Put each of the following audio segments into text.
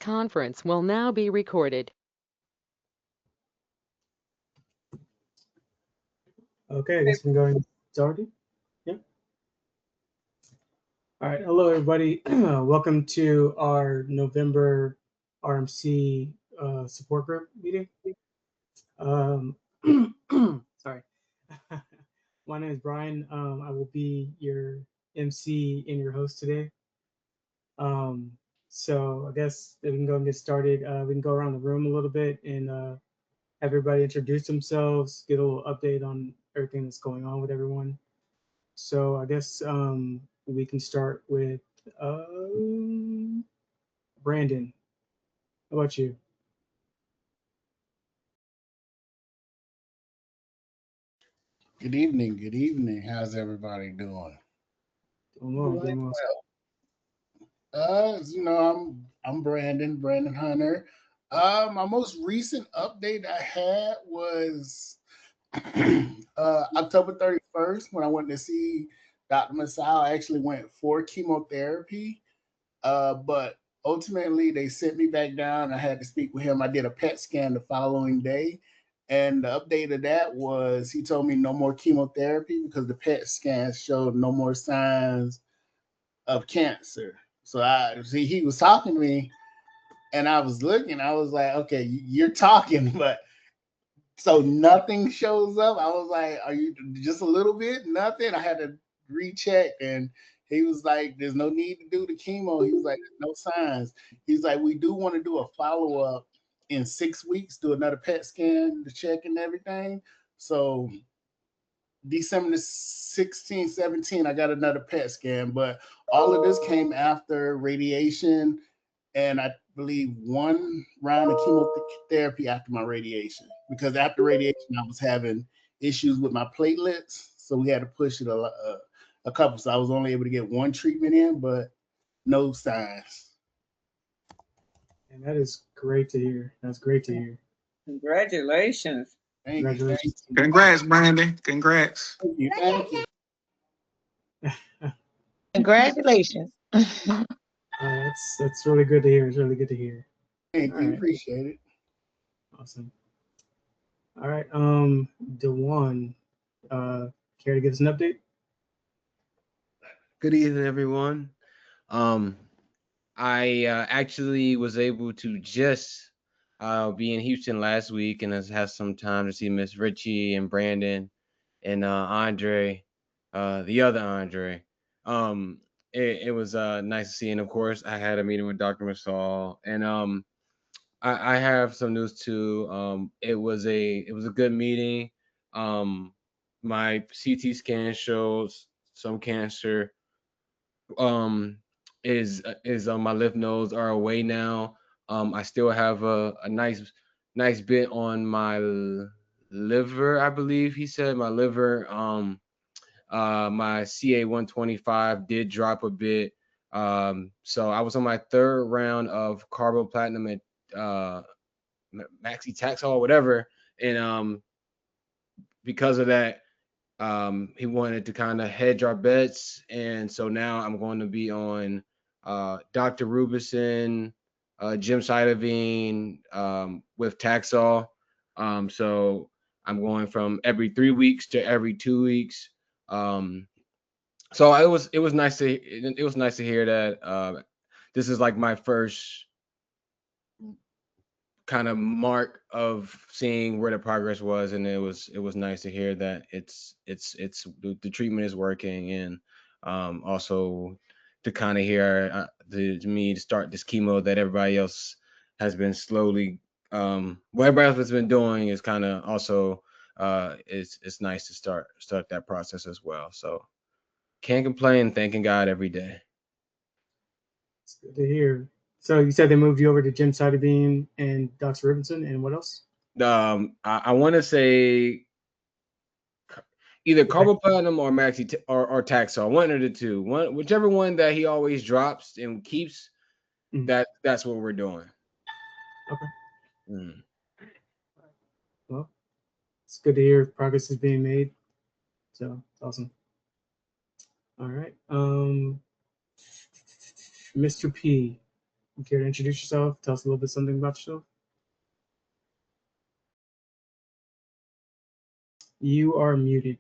conference will now be recorded. Okay, I guess we're going started. Yep. All right. Hello, everybody. Welcome to our November RMC support group meeting. Sorry. My name is Brian. I will be your MC and your host today. So I guess we can go and get started. We can go around the room a little bit and have everybody introduce themselves, get a little update on everything that's going on with everyone. So I guess we can start with Brandon. How about you? Good evening. Good evening. How's everybody doing? Doing well, doing well. I'm Brandon Hunter. My most recent update I had was October 31st when I went to see Dr. Masao. I actually went for chemotherapy, but ultimately they sent me back down. I had to speak with him. I did a PET scan the following day. And the update of that was he told me no more chemotherapy because the PET scans showed no more signs of cancer. So he was talking to me and I was looking, I was like, okay, you're talking, but so nothing shows up. I was like, are you just a little bit? Nothing. I had to recheck and he was like, there's no need to do the chemo. He was like, no signs. He's like, we do want to do a follow-up in 6 weeks, do another PET scan to check and everything. So December 16, 17, I got another PET scan, but all of this came after radiation and I believe one round of chemotherapy after my radiation, because after radiation, I was having issues with my platelets. So we had to push it a couple. So I was only able to get one treatment in, but no signs. And that is great to hear. That's great to hear. Congratulations. Congratulations. Congrats, Brandon. Congrats. Thank you. Thank you. Congratulations. That's really good to hear. It's really good to hear. Thank you. Right. Appreciate it. Awesome. All right. Dawann, care to give us an update? Good evening, everyone. I actually was able to just be in Houston last week and has had some time to see Miss Ritchie and Brandon and Andre, the other Andre. It was nice to see, and of course, I had a meeting with Dr. Masal, and I have some news too. It was a good meeting. My CT scan shows some cancer. Is on my lymph nodes are away now. I still have a nice bit on my liver. I believe he said my liver. My CA 125 did drop a bit. So I was on my third round of carboplatin and maxi Taxol, whatever, and because of that, he wanted to kind of hedge our bets, and so now I'm going to be on Doxorobucin, Gemcitabine, with Taxol. So I'm going from every 3 weeks to every 2 weeks. So it was nice to hear that this is like my first kind of mark of seeing where the progress was, and it was nice to hear that it's the treatment is working, and also to kind of hear me to start this chemo that everybody else has been slowly what everybody else has been doing is kind of also it's nice to start that process as well. So can't complain, thanking God every day. It's good to hear. So you said they moved you over to Gemcitabine and Doxorobucin, and what else? I want to say either carboplatin or maxi or Taxol, one of the two, whichever one that he always drops and keeps. That's what we're doing. Okay. Well, it's good to hear progress is being made. So it's awesome. All right. Mr. P, You care to introduce yourself? Tell us a little bit something about yourself. You are muted.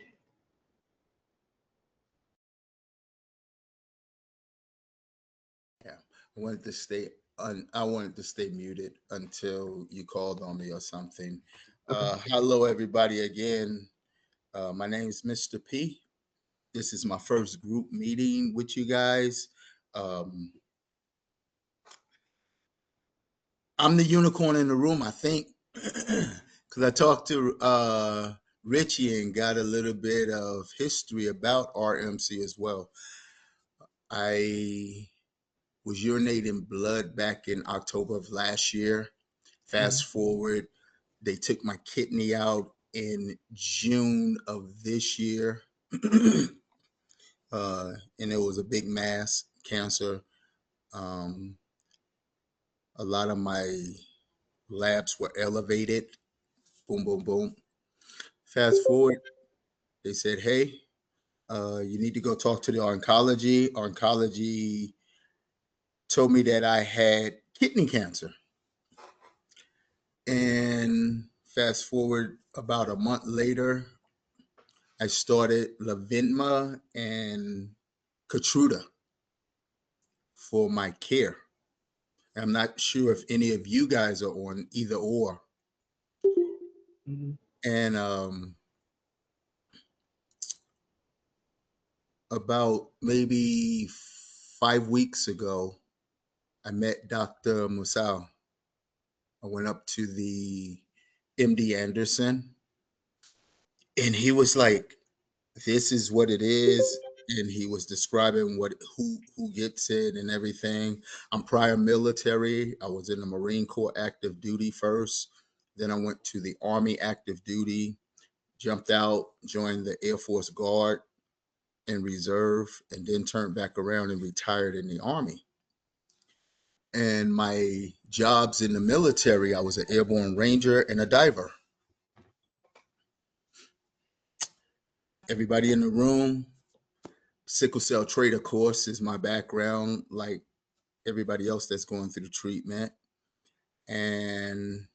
Yeah, I wanted to stay muted until you called on me or something. Hello, everybody. Again, my name is Mr. P. This is my first group meeting with you guys. I'm the unicorn in the room, I think, because I talked to Ritchie and got a little bit of history about RMC as well. I was urinating blood back in October of last year. Fast forward, they took my kidney out in June of this year. And it was a big mass cancer. A lot of my labs were elevated. Boom, boom, boom. Fast forward, they said, hey, you need to go talk to the oncology. Oncology told me that I had kidney cancer. And fast forward about a month later, I started Lavinma and Keytruda for my care. I'm not sure if any of you guys are on either or. And about maybe 5 weeks ago, I met Dr. Musal. I went up to the MD Anderson, and he was like, this is what it is. And he was describing who gets it and everything. I'm prior military. I was in the Marine Corps active duty first. Then I went to the Army active duty, jumped out, joined the Air Force Guard and Reserve, and then turned back around and retired in the Army. And my jobs in the military, I was an airborne ranger and a diver. Everybody in the room, sickle cell trait, of course, is my background, like everybody else that's going through the treatment. And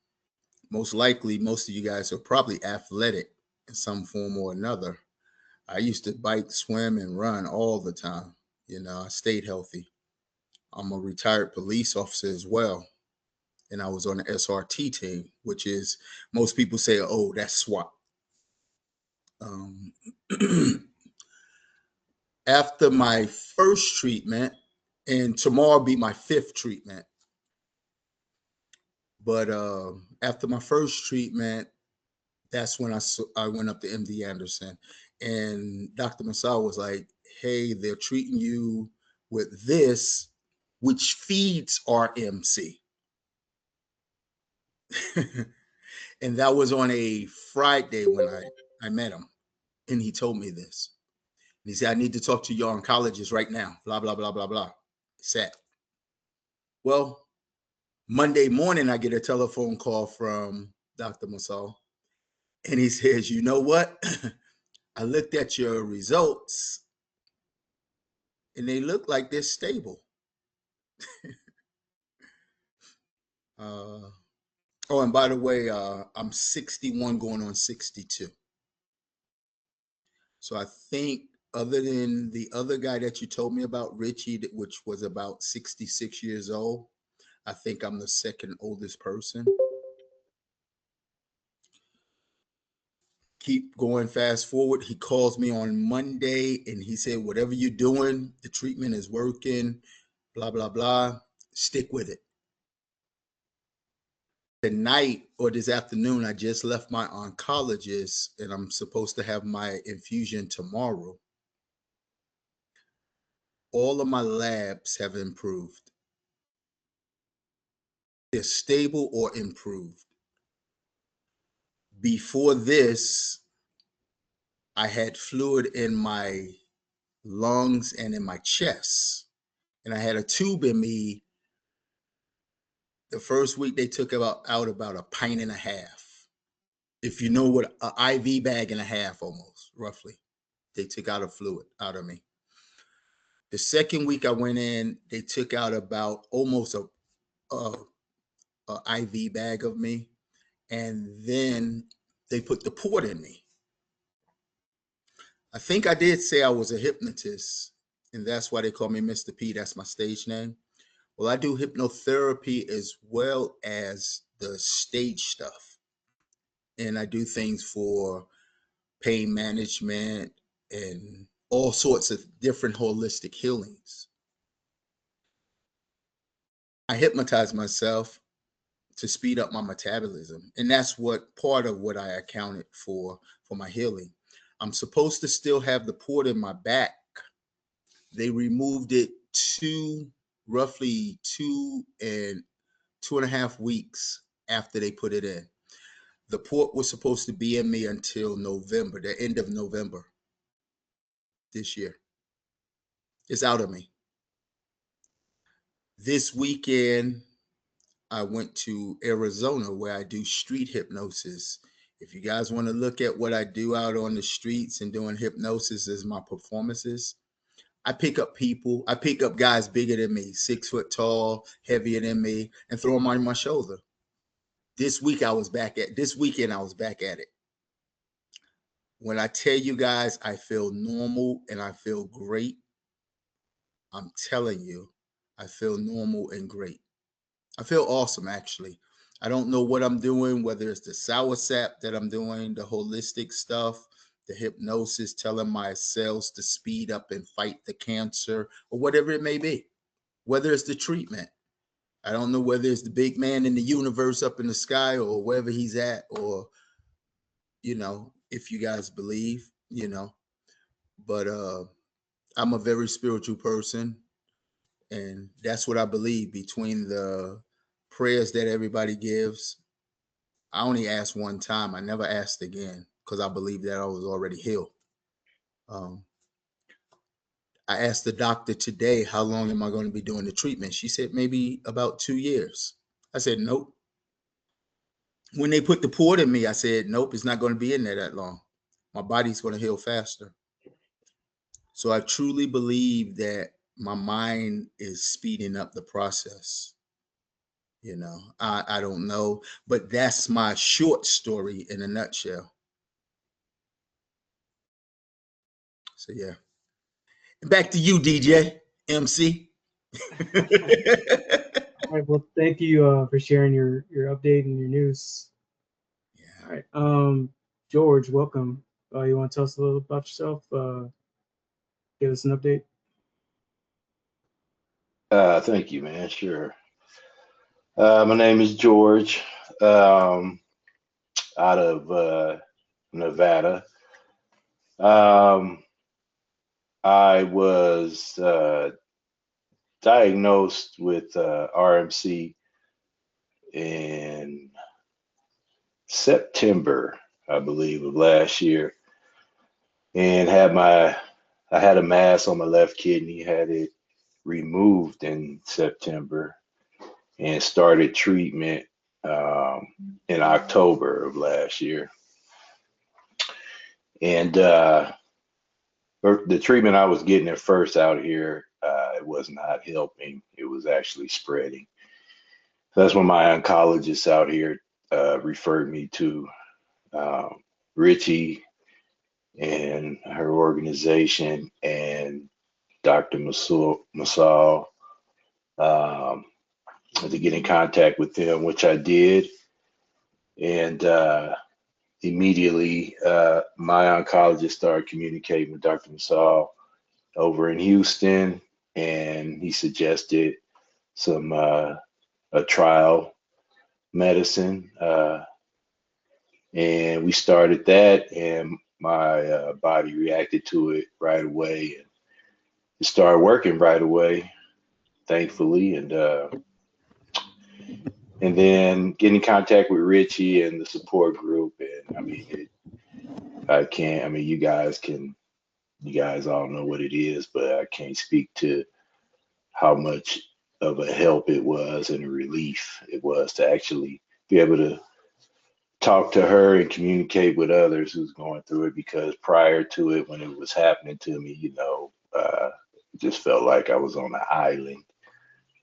most likely, most of you guys are probably athletic in some form or another. I used to bike, swim, and run all the time. You know, I stayed healthy. I'm a retired police officer as well. And I was on the SRT team, which is, most people say, oh, that's SWAT. After my first treatment, and tomorrow will be my 5th treatment. But after my first treatment, that's when I went up to MD Anderson. And Dr. Masal was like, hey, they're treating you with this, which feeds RMC. And that was on a Friday when I met him. And he told me this. And he said, I need to talk to your oncologist right now. Blah, blah, blah, blah, blah. Set. Well, Monday morning, I get a telephone call from Dr. Masal. And he says, you know what? I looked at your results and they look like they're stable. Oh, and by the way, I'm 61 going on 62. So I think other than the other guy that you told me about, Ritchie, which was about 66 years old, I think I'm the second oldest person. Keep going, fast forward. He calls me on Monday and he said, whatever you're doing, the treatment is working, blah, blah, blah. Stick with it. Tonight or this afternoon, I just left my oncologist and I'm supposed to have my infusion tomorrow. All of my labs have improved. They're stable or improved. Before this, I had fluid in my lungs and in my chest. And I had a tube in me. The first week they took out about a pint and a half. If you know what an IV bag and a half almost, roughly. They took out a fluid out of me. The second week I went in, they took out about almost a IV bag of me, and then they put the port in me. I think I did say I was a hypnotist, and that's why they call me Mr. P. That's my stage name. Well, I do hypnotherapy as well as the stage stuff. And I do things for pain management and all sorts of different holistic healings. I hypnotize myself to speed up my metabolism. And that's what part of what I accounted for my healing. I'm supposed to still have the port in my back. They removed it roughly 2.5 weeks after they put it in. The port was supposed to be in me until November, the end of November this year. It's out of me. This weekend, I went to Arizona where I do street hypnosis. If you guys want to look at what I do out on the streets and doing hypnosis as my performances, I pick up people. I pick up guys bigger than me, 6 foot tall, heavier than me, and throw them on my shoulder. This weekend I was back at it. When I tell you guys I feel normal and I feel great, I'm telling you, I feel normal and great. I feel awesome, actually. I don't know what I'm doing, whether it's the sour sap that I'm doing, the holistic stuff, the hypnosis, telling my cells to speed up and fight the cancer, or whatever it may be, whether it's the treatment. I don't know whether it's the big man in the universe up in the sky or wherever he's at, or, if you guys believe, but I'm a very spiritual person, and that's what I believe. Between the prayers that everybody gives, I only asked one time. I never asked again because I believe that I was already healed. I asked the doctor today, how long am I going to be doing the treatment? She said maybe about 2 years. I said, nope. When they put the port in me, I said, nope, it's not going to be in there that long. My body's going to heal faster. So I truly believe that my mind is speeding up the process. I don't know, but that's my short story in a nutshell. So yeah. And back to you, DJ, MC. All right. Well, thank you for sharing your update and your news. Yeah. All right. George, welcome. You want to tell us a little about yourself? Give us an update. Thank you, man. Sure. My name is George, out of Nevada. I was diagnosed with RMC in September, I believe, of last year, and I had a mass on my left kidney, had it removed in September, and started treatment in October of last year. And the treatment I was getting at first out here, it was not helping. It was actually spreading. So that's when my oncologist out here referred me to Ritchie and her organization and Dr. Masal to get in contact with them, which I did. And immediately, my oncologist started communicating with Dr. Masal over in Houston, and he suggested some a trial medicine, and we started that, and my body reacted to it right away, and it started working right away, thankfully, and then getting in contact with Ritchie and the support group, and I mean, you guys all know what it is, but I can't speak to how much of a help it was and a relief it was to actually be able to talk to her and communicate with others who's going through it, because prior to it, when it was happening to me, it just felt like I was on an island,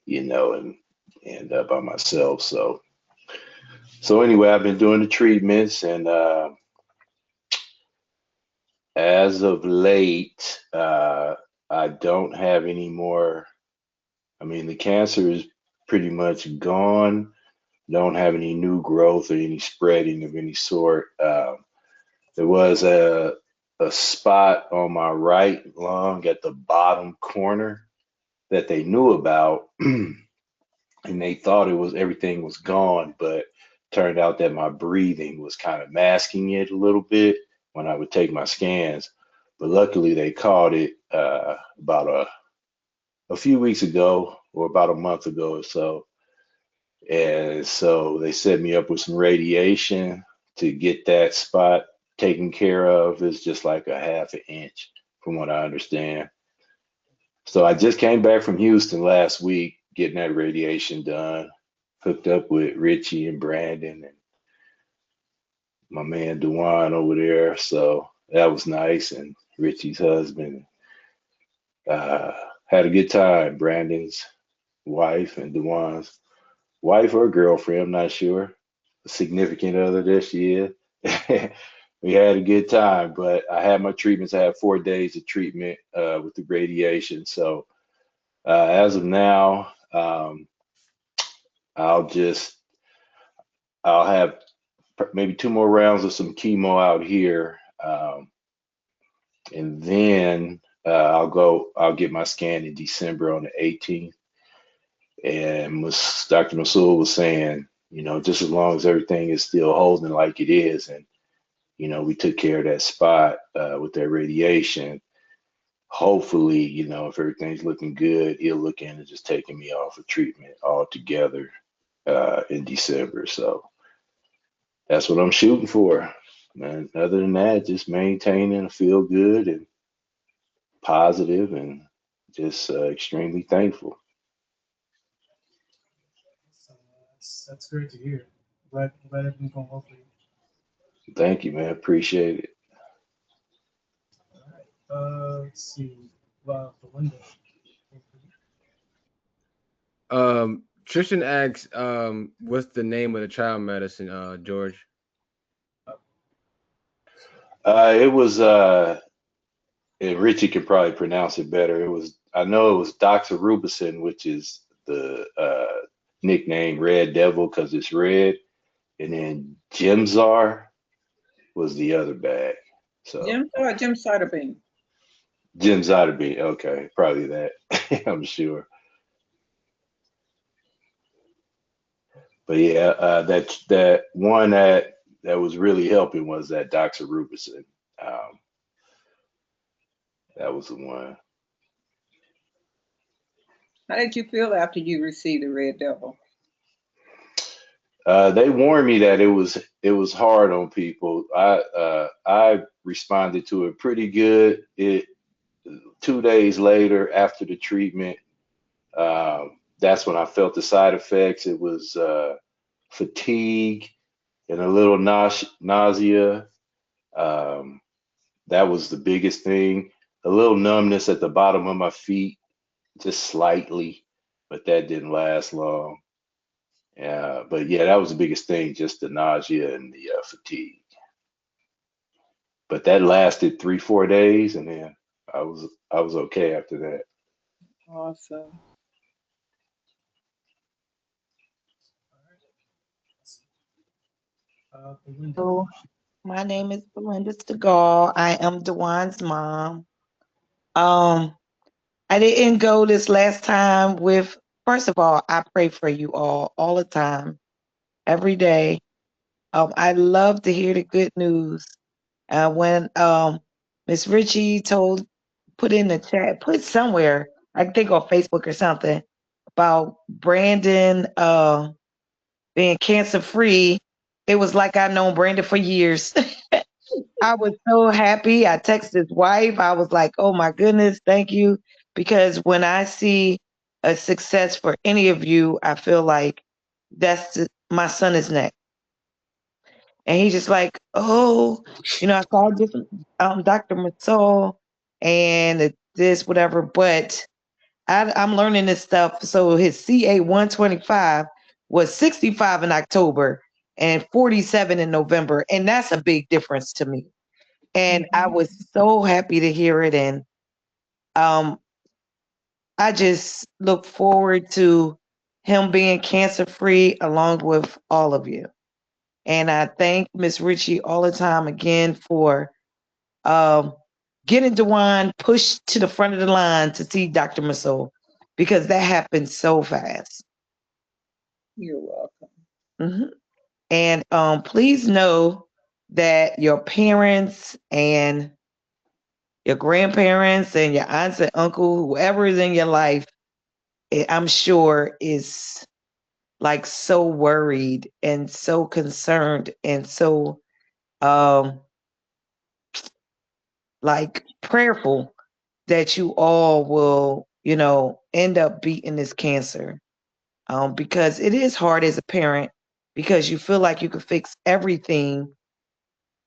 and and by myself. So anyway, I've been doing the treatments, and as of late, I don't have any more. I mean, the cancer is pretty much gone. Don't have any new growth or any spreading of any sort. There was a spot on my right lung at the bottom corner that they knew about, and they thought everything was gone, but turned out that my breathing was kind of masking it a little bit when I would take my scans. But luckily, they caught it about a few weeks ago, or about a month ago or so. And so they set me up with some radiation to get that spot taken care of. It's just like a half an inch from what I understand. So I just came back from Houston last week getting that radiation done, hooked up with Ritchie and Brandon and my man Dawann over there. So that was nice. And Ritchie's husband had a good time. Brandon's wife and Dawann's wife or girlfriend, I'm not sure, a significant other, there she is. We had a good time, but I had my treatments. I had 4 days of treatment with the radiation. So as of now, I'll have maybe 2 more rounds of some chemo out here, and then I'll get my scan in December on the 18th. And Dr. Masoul was saying, just as long as everything is still holding like it is, and we took care of that spot with that radiation. Hopefully, if everything's looking good, he'll look into just taking me off of treatment altogether in December. So that's what I'm shooting for. And other than that, just maintaining, feel good and positive, and just extremely thankful. That's great to hear. Glad everything's going well for you. Thank you, man. Appreciate it. All right. Let's see. Belinda. Tristan asks, what's the name of the child medicine, George? It was and Ritchie could probably pronounce it better. I know it was Doxorobucin, which is the nickname Red Devil because it's red, and then Gemzar was the other bag. So Gemcitabine. Gemcitabine, okay, probably that. I'm sure. But yeah, that one that was really helping was that Doxorobucin. That was the one. How did you feel after you received the Red Devil? They warned me that it was hard on people. I responded to it pretty good. 2 days later after the treatment, that's when I felt the side effects. It was fatigue and a little nausea. That was the biggest thing. A little numbness at the bottom of my feet, just slightly, but that didn't last long. But yeah, that was the biggest thing, just the nausea and the fatigue. But that lasted 3-4 days, and then I was okay after that. Awesome. Belinda. So, my name is Belinda Steagall. I am Dawann's mom. I didn't go this last time with, first of all, I pray for you all the time, every day. I love to hear the good news. When Miss Ritchie put in the chat, put somewhere, I think on Facebook or something, about Brandon being cancer free, it was like I've known Brandon for years. I was so happy. I texted his wife. I was like, oh my goodness, thank you. Because when I see a success for any of you, I feel like my son is next. And he's just like, oh, I saw different Dr. Masoul and this, whatever, but I'm learning this stuff. So his CA 125 was 65 in October and 47 in November. And that's a big difference to me. And I was so happy to hear it. And I just look forward to him being cancer free along with all of you. And I thank Miss Ritchie all the time again for getting Dawann pushed to the front of the line to see Dr. Masoul, because that happened so fast. You're welcome. Mhm. And please know that your parents and your grandparents and your aunts and uncle, whoever is in your life, I'm sure is like so worried and so concerned and so like prayerful that you all will, end up beating this cancer. Because it is hard as a parent, because you feel like you can fix everything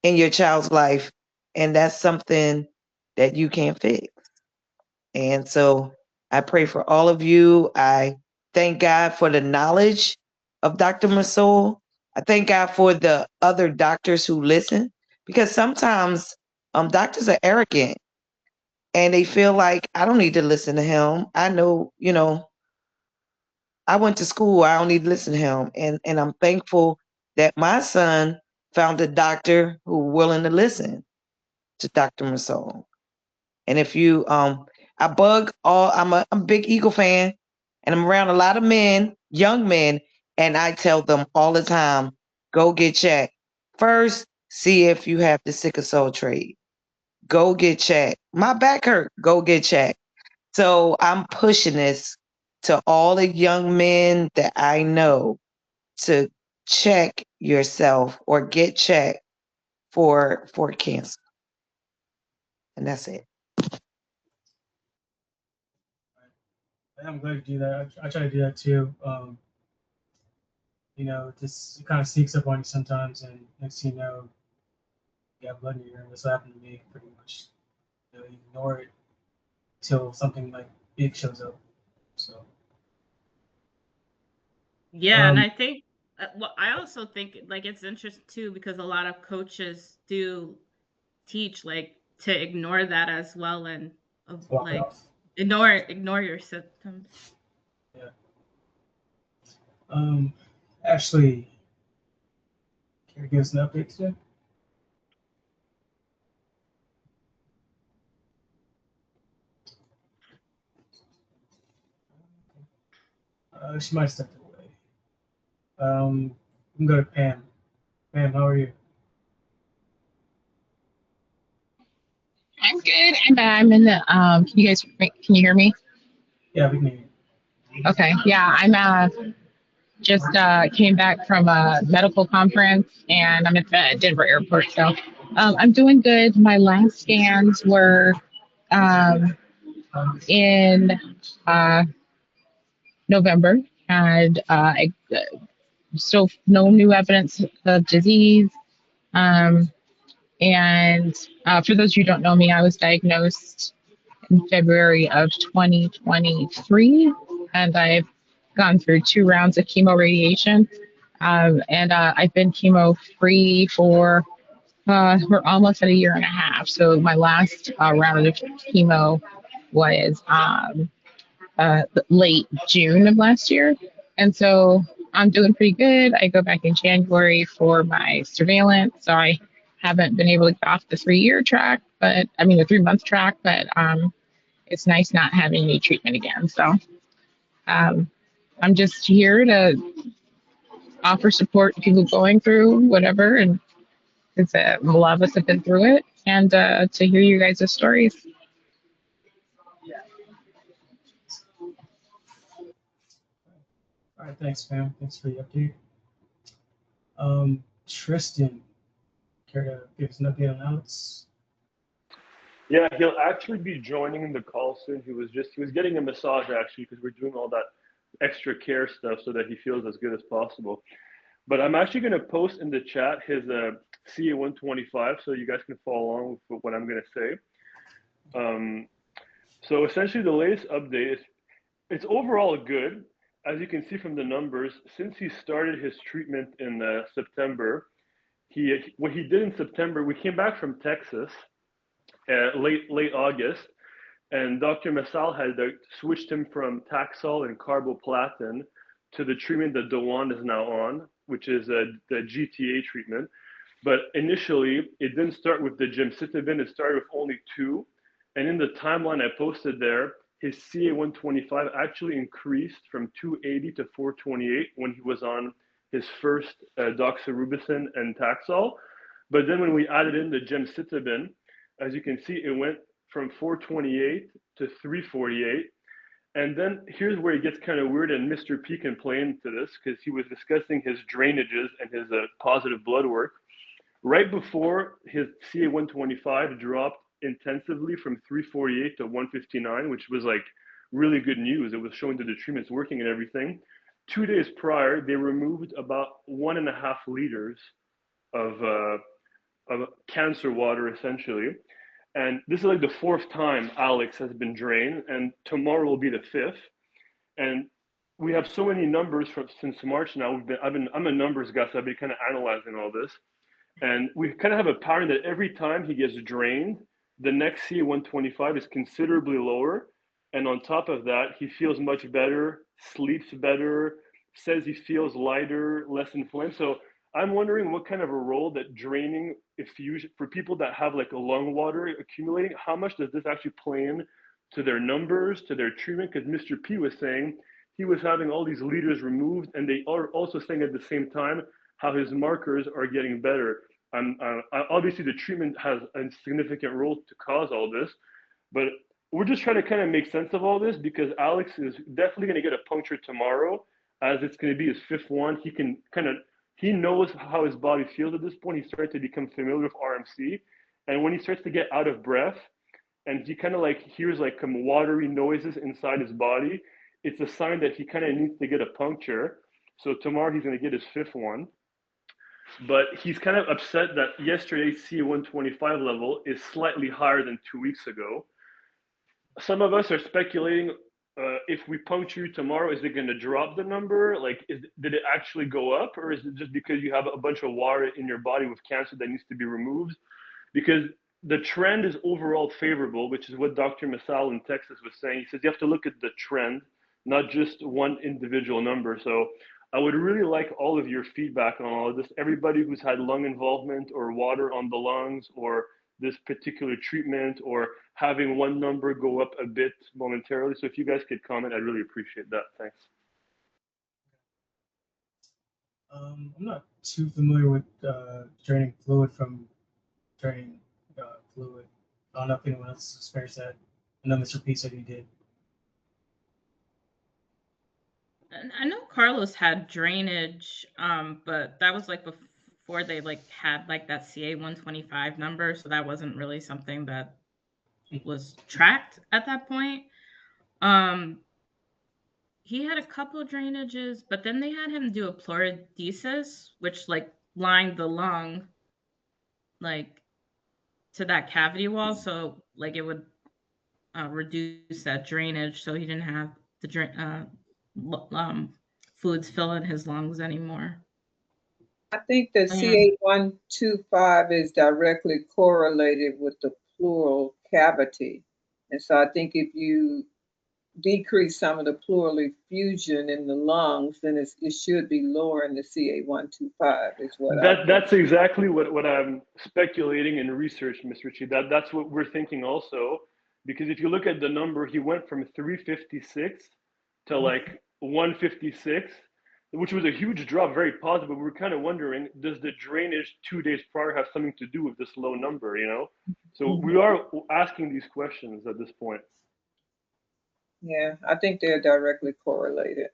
in your child's life, and that's something that you can't fix. And so I pray for all of you. I thank God for the knowledge of Dr. Masoul. I thank God for the other doctors who listen, because sometimes doctors are arrogant and they feel like, I don't need to listen to him. I know, I went to school. I don't need to listen to him. And I'm thankful that my son found a doctor who willing to listen to Dr. Masoul. And if you, I'm a big Eagle fan, and I'm around a lot of men, young men, and I tell them all the time, go get checked. First, see if you have the sickle cell trait. Go get checked. My back hurt. Go get checked. So I'm pushing this to all the young men that I know to check yourself or get checked for cancer. And that's it. I'm glad to do that. I try to do that too. Just it kind of sneaks up on you sometimes, and next thing you know, you have blood in your urine. That's what happened to me, pretty much. You ignore it till something like big shows up. So, Yeah, and I think well, I also think like it's interesting too because a lot of coaches do teach like to ignore that as well and walk it like off. ignore your symptoms. Yeah. Ashley, can you give us an update today? She might step away. We can go to Pam. Pam, how are you? I'm good. I'm in the can you hear me? Yeah, we can hear you. Okay. Yeah, I'm just came back from a medical conference and I'm at the Denver airport. So I'm doing good. My last scans were in November, and I still no new evidence of disease. And for those of you who don't know me, I was diagnosed in February of 2023, and I've gone through 2 rounds of chemo radiation. And I've been chemo free for we're almost at a year and a half. So my last round of chemo was late June of last year. And so I'm doing pretty good. I go back in January for my surveillance. So I haven't been able to get off the 3-year track, but I mean the 3-month track, but it's nice not having any treatment again. So I'm just here to offer support to people going through whatever. And because a lot of us have been through it, and to hear you guys' stories. All right, thanks, Pam. Thanks for the update. Tristan, care to give us an update on Alex? Yeah, he'll actually be joining the call soon. He was getting a massage actually because we're doing all that extra care stuff so that he feels as good as possible. But I'm actually going to post in the chat his CA 125 so you guys can follow along with what I'm going to say. So essentially the latest update is it's overall good. As you can see from the numbers, since he started his treatment in September, what he did in September, we came back from Texas late August, and Dr. Massal had switched him from Taxol and carboplatin to the treatment that Dawann is now on, which is the GTA treatment. But initially, it didn't start with the gemcitabine. It started with only 2. And in the timeline I posted there, his CA-125 actually increased from 280 to 428 when he was on his first Doxorobucin and Taxol. But then when we added in the gemcitabine, as you can see, it went from 428 to 348. And then here's where it gets kind of weird, and Mr. P can play into this because he was discussing his drainages and his positive blood work. Right before his CA-125 dropped intensively from 348 to 159, which was like really good news. It was showing that the treatment's working and everything. 2 days prior, they removed about 1.5 liters of cancer water, essentially. And this is like the 4th time Alex has been drained, and tomorrow will be the 5th. And we have so many numbers since March now. I'm a numbers guy, so I've been kind of analyzing all this. And we kind of have a pattern that every time he gets drained, the next CA-125 is considerably lower. And on top of that, he feels much better, sleeps better, says he feels lighter, less inflamed. So I'm wondering what kind of a role that draining effusion, for people that have like a lung water accumulating, how much does this actually play in to their numbers, to their treatment? Because Mr. P was saying he was having all these liters removed, and they are also saying at the same time how his markers are getting better. Obviously, the treatment has a significant role to cause all this, but we're just trying to kind of make sense of all this because Alex is definitely going to get a puncture tomorrow, as it's going to be his 5th one. He knows how his body feels at this point. He started to become familiar with RMC, and when he starts to get out of breath, and he kind of like hears like some watery noises inside his body, it's a sign that he kind of needs to get a puncture. So tomorrow he's going to get his 5th one. But he's kind of upset that yesterday's CA-125 level is slightly higher than 2 weeks ago. Some of us are speculating if we puncture you tomorrow, is it going to drop the number? Like, did it actually go up, or is it just because you have a bunch of water in your body with cancer that needs to be removed? Because the trend is overall favorable, which is what Dr. Massal in Texas was saying. He says you have to look at the trend, not just one individual number. So I would really like all of your feedback on all of this. Everybody who's had lung involvement or water on the lungs or this particular treatment or having one number go up a bit momentarily. So if you guys could comment, I'd really appreciate that. Thanks. I'm not too familiar with draining fluid from draining fluid. I don't know if anyone else experienced that. I know Mr. P said he did. I know Carlos had drainage, but that was like before they like had like that CA-125 number, so that wasn't really something that was tracked at that point. He had a couple of drainages, but then they had him do a pleurodesis, which like lined the lung like to that cavity wall, so like it would reduce that drainage, so he didn't have the fluids fill in his lungs anymore. I think the CA-125 is directly correlated with the pleural cavity. And so I think if you decrease some of the pleural effusion in the lungs, then it should be lowering the CA-125 is what that's exactly what I'm speculating and research, Ms. Ritchie. That's what we're thinking also, because if you look at the number, he went from 356 to like 156, which was a huge drop, very positive. But we're kind of wondering, does the drainage 2 days prior have something to do with this low number, you know? So we are asking these questions at this point. Yeah, I think they're directly correlated.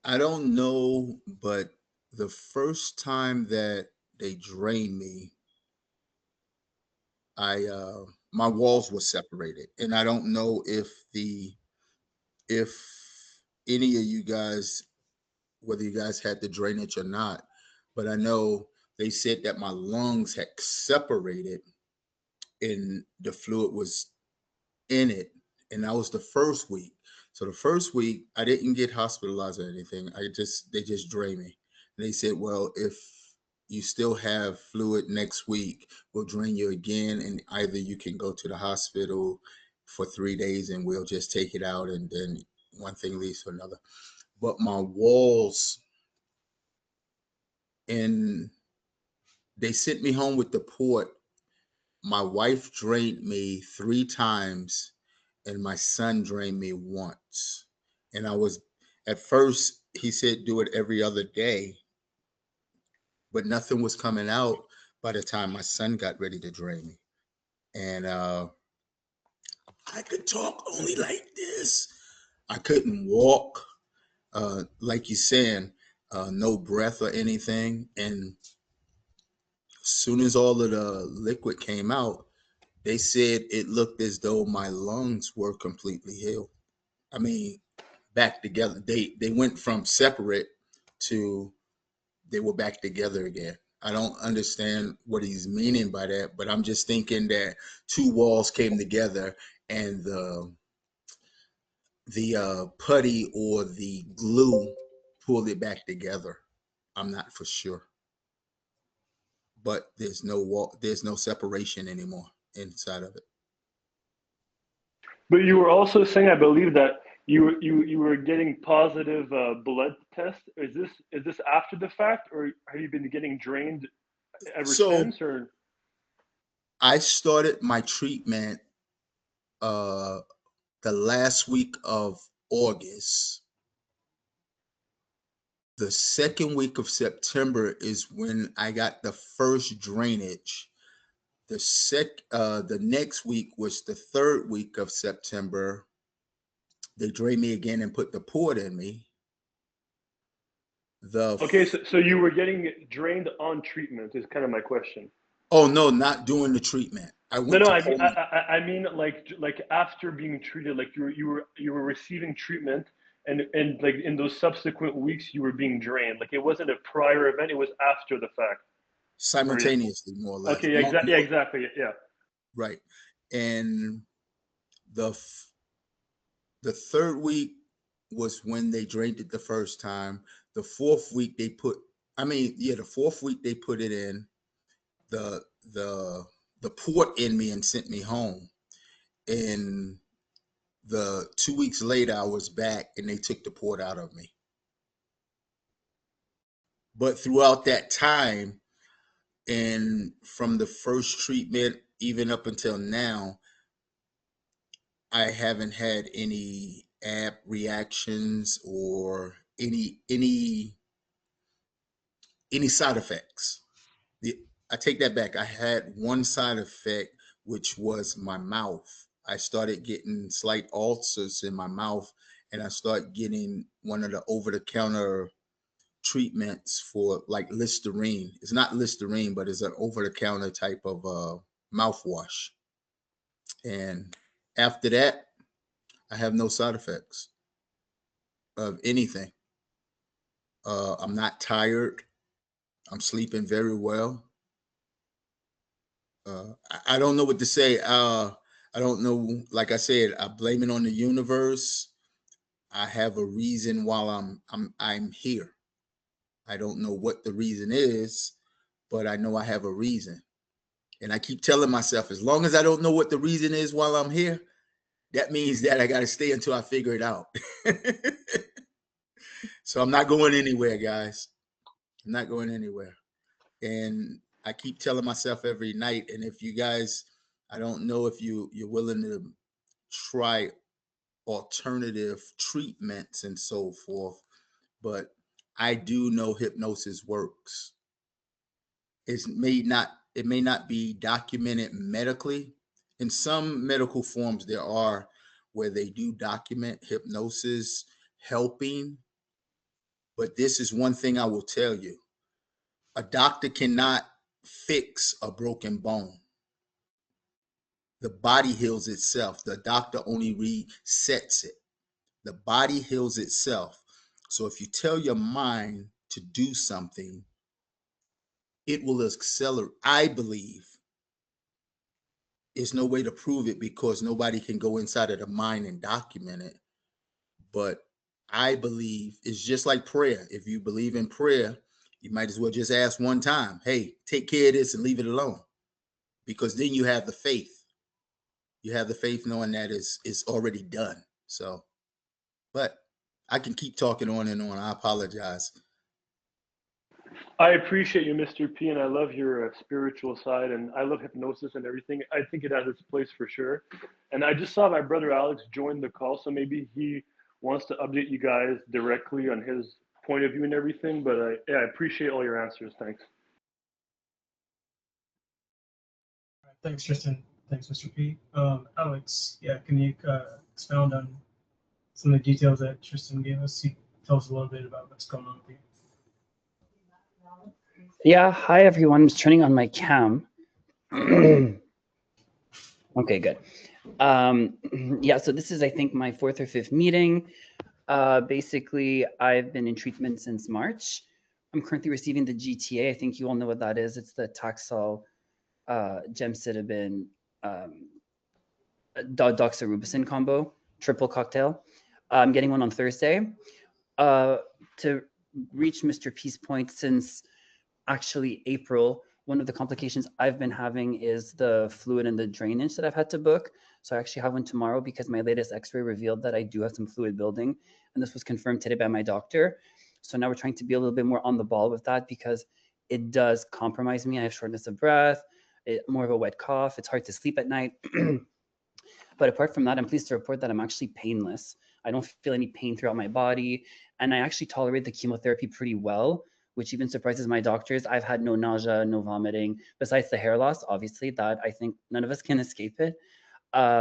I don't know, but the first time that they drained me, my walls were separated, and I don't know if any of you guys, whether you guys had the drainage or not, but I know they said that my lungs had separated and the fluid was in it, and that was the first week. So the first week I didn't get hospitalized or anything. They just drained me. And they said, well, if you still have fluid next week, we'll drain you again, and either you can go to the hospital for 3 days and we'll just take it out, and then one thing leads to another. But my walls, and they sent me home with the port. My wife drained me 3 times and my son drained me once. And I was, at first, he said do it every other day, but nothing was coming out by the time my son got ready to drain me. And I could talk only like this. I couldn't walk, like you're saying, no breath or anything. And as soon as all of the liquid came out, they said it looked as though my lungs were completely healed. I mean, back together. They went from separate to they were back together again. I don't understand what he's meaning by that, but I'm just thinking that 2 walls came together and the putty or the glue pulled it back together. I'm not for sure, but there's no wall, there's no separation anymore inside of it. But you were also saying, I believe, that you were getting positive blood tests. Is this after the fact, or have you been getting drained ever since? Or I started my treatment the last week of August. The second week of September is when I got the first drainage. The next week was the third week of September. They drained me again and put the port in me. Okay, so you were getting drained on treatment is kind of my question. Oh no, not doing the treatment. I mean like after being treated, like you were receiving treatment, and like in those subsequent weeks you were being drained. Like it wasn't a prior event; it was after the fact. Simultaneously, more or less. Okay, exactly, yeah. Right, and the third week was when they drained it the first time. The fourth week they put, the fourth week they put it in the port in me and sent me home. And the 2 weeks later I was back and they took the port out of me. But throughout that time, and from the first treatment even up until now, I haven't had any ab reactions or any side effects. I take that back. I had one side effect, which was my mouth. I started getting slight ulcers in my mouth, and I started getting one of the over-the-counter treatments for like Listerine. It's not Listerine, but it's an over-the-counter type of mouthwash. And after that, I have no side effects of anything. I'm not tired. I'm sleeping very well. I don't know what to say. I don't know. Like I said, I blame it on the universe. I have a reason while I'm here. I don't know what the reason is, but I know I have a reason. And I keep telling myself, as long as I don't know what the reason is while I'm here, that means that I got to stay until I figure it out. So I'm not going anywhere, guys. I'm not going anywhere. And I keep telling myself every night, and if you guys, I don't know if you're willing to try alternative treatments and so forth, but I do know hypnosis works. It may not be documented medically. In some medical forms, there are where they do document hypnosis helping. But this is one thing I will tell you. A doctor cannot fix a broken bone. The body heals itself. The doctor only resets it. The body heals itself. So if you tell your mind to do something, it will accelerate. I believe there's no way to prove it because nobody can go inside of the mind and document it. But I believe it's just like prayer. If you believe in prayer, you might as well just ask one time, hey, take care of this and leave it alone. Because then you have the faith. You have the faith knowing that it's already done. So, but I can keep talking on and on. I apologize. I appreciate you, Mr. P, and I love your spiritual side, and I love hypnosis and everything. I think it has its place for sure. And I just saw my brother Alex join the call, so maybe he wants to update you guys directly on his point of view and everything. But I appreciate all your answers. Thanks. Thanks, Tristan. Thanks, Mr. P. Alex, yeah, can you expound on some of the details that Tristan gave us? Tell us a little bit about what's going on with you. Yeah, hi everyone. I'm just turning on my cam. Okay, good. Yeah, so this is, I think, my 4th or 5th meeting. Basically, I've been in treatment since March. I'm currently receiving the GTA. I think you all know what that is. It's the Taxol, Gemcitabine, Doxorobucin combo, triple cocktail. I'm getting one on Thursday. To reach Mr. P's point, since actually April, one of the complications I've been having is the fluid and the drainage that I've had to book. So I actually have one tomorrow because my latest x-ray revealed that I do have some fluid building, and this was confirmed today by my doctor. So now we're trying to be a little bit more on the ball with that because it does compromise me. I have shortness of breath, more of a wet cough. It's hard to sleep at night. But apart from that, I'm pleased to report that I'm actually painless. I don't feel any pain throughout my body, and I actually tolerate the chemotherapy pretty well, which even surprises my doctors. I've had no nausea, no vomiting, besides the hair loss, obviously, that I think none of us can escape it.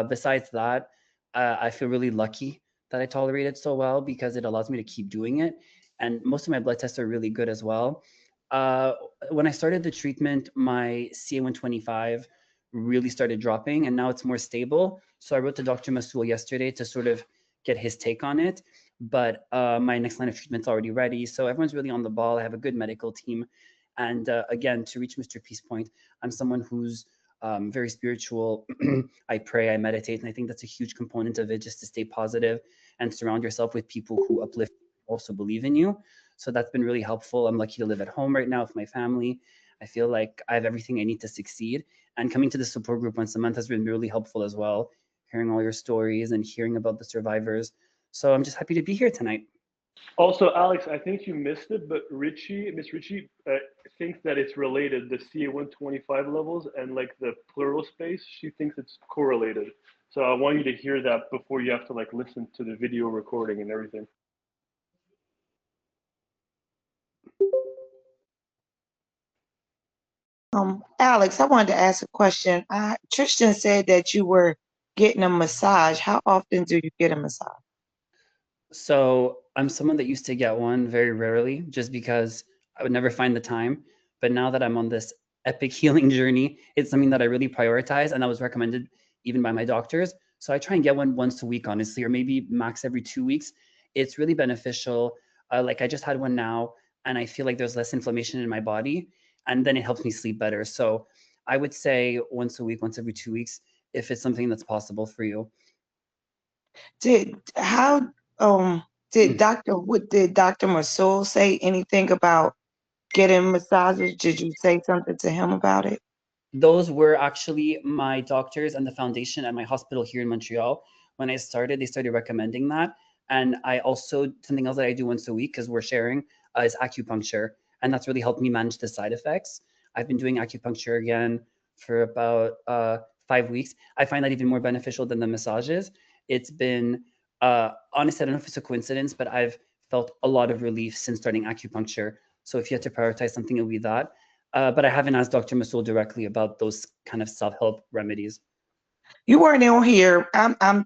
Besides that, I feel really lucky that I tolerate it so well because it allows me to keep doing it. And most of my blood tests are really good as well. When I started the treatment, my CA125 really started dropping, and now it's more stable. So I wrote to Dr. Masoul yesterday to sort of get his take on it. But my next line of treatment's already ready. So everyone's really on the ball. I have a good medical team. And again, to reach Mr. P's point, I'm someone who's very spiritual. I pray, I meditate, and I think that's a huge component of it, just to stay positive and surround yourself with people who uplift, also believe in you. So that's been really helpful. I'm lucky to live at home right now with my family. I feel like I have everything I need to succeed. And coming to the support group once a month has been really helpful as well, hearing all your stories and hearing about the survivors. So I'm just happy to be here tonight. Also, Alex, I think you missed it, but Miss Ritchie thinks that it's related, the CA125 levels and like the pleural space. She thinks it's correlated. So I want you to hear that before you have to like listen to the video recording and everything. Alex, I wanted to ask a question. Tristan said that you were getting a massage. How often do you get a massage? So I'm someone that used to get one very rarely just because I would never find the time. But now that I'm on this epic healing journey, it's something that I really prioritize, and that was recommended even by my doctors. So I try and get one once a week, honestly, or maybe max every 2 weeks. It's really beneficial. Like I just had one now, and I feel like there's less inflammation in my body, and then it helps me sleep better. So I would say once a week, once every 2 weeks, if it's something that's possible for you. Did Dr. Masoul say anything about getting massages? Did you say something to him about it? Those were actually my doctors and the foundation at my hospital here in Montreal. When I started, they started recommending that. And I also, something else that I do once a week, because we're sharing, is acupuncture. And that's really helped me manage the side effects. I've been doing acupuncture again for about 5 weeks. I find that even more beneficial than the massages. It's been, honestly, I don't know if it's a coincidence, but I've felt a lot of relief since starting acupuncture. So if you had to prioritize something, it would be that. But I haven't asked Dr. Masoul directly about those kind of self-help remedies. You weren't on here. I'm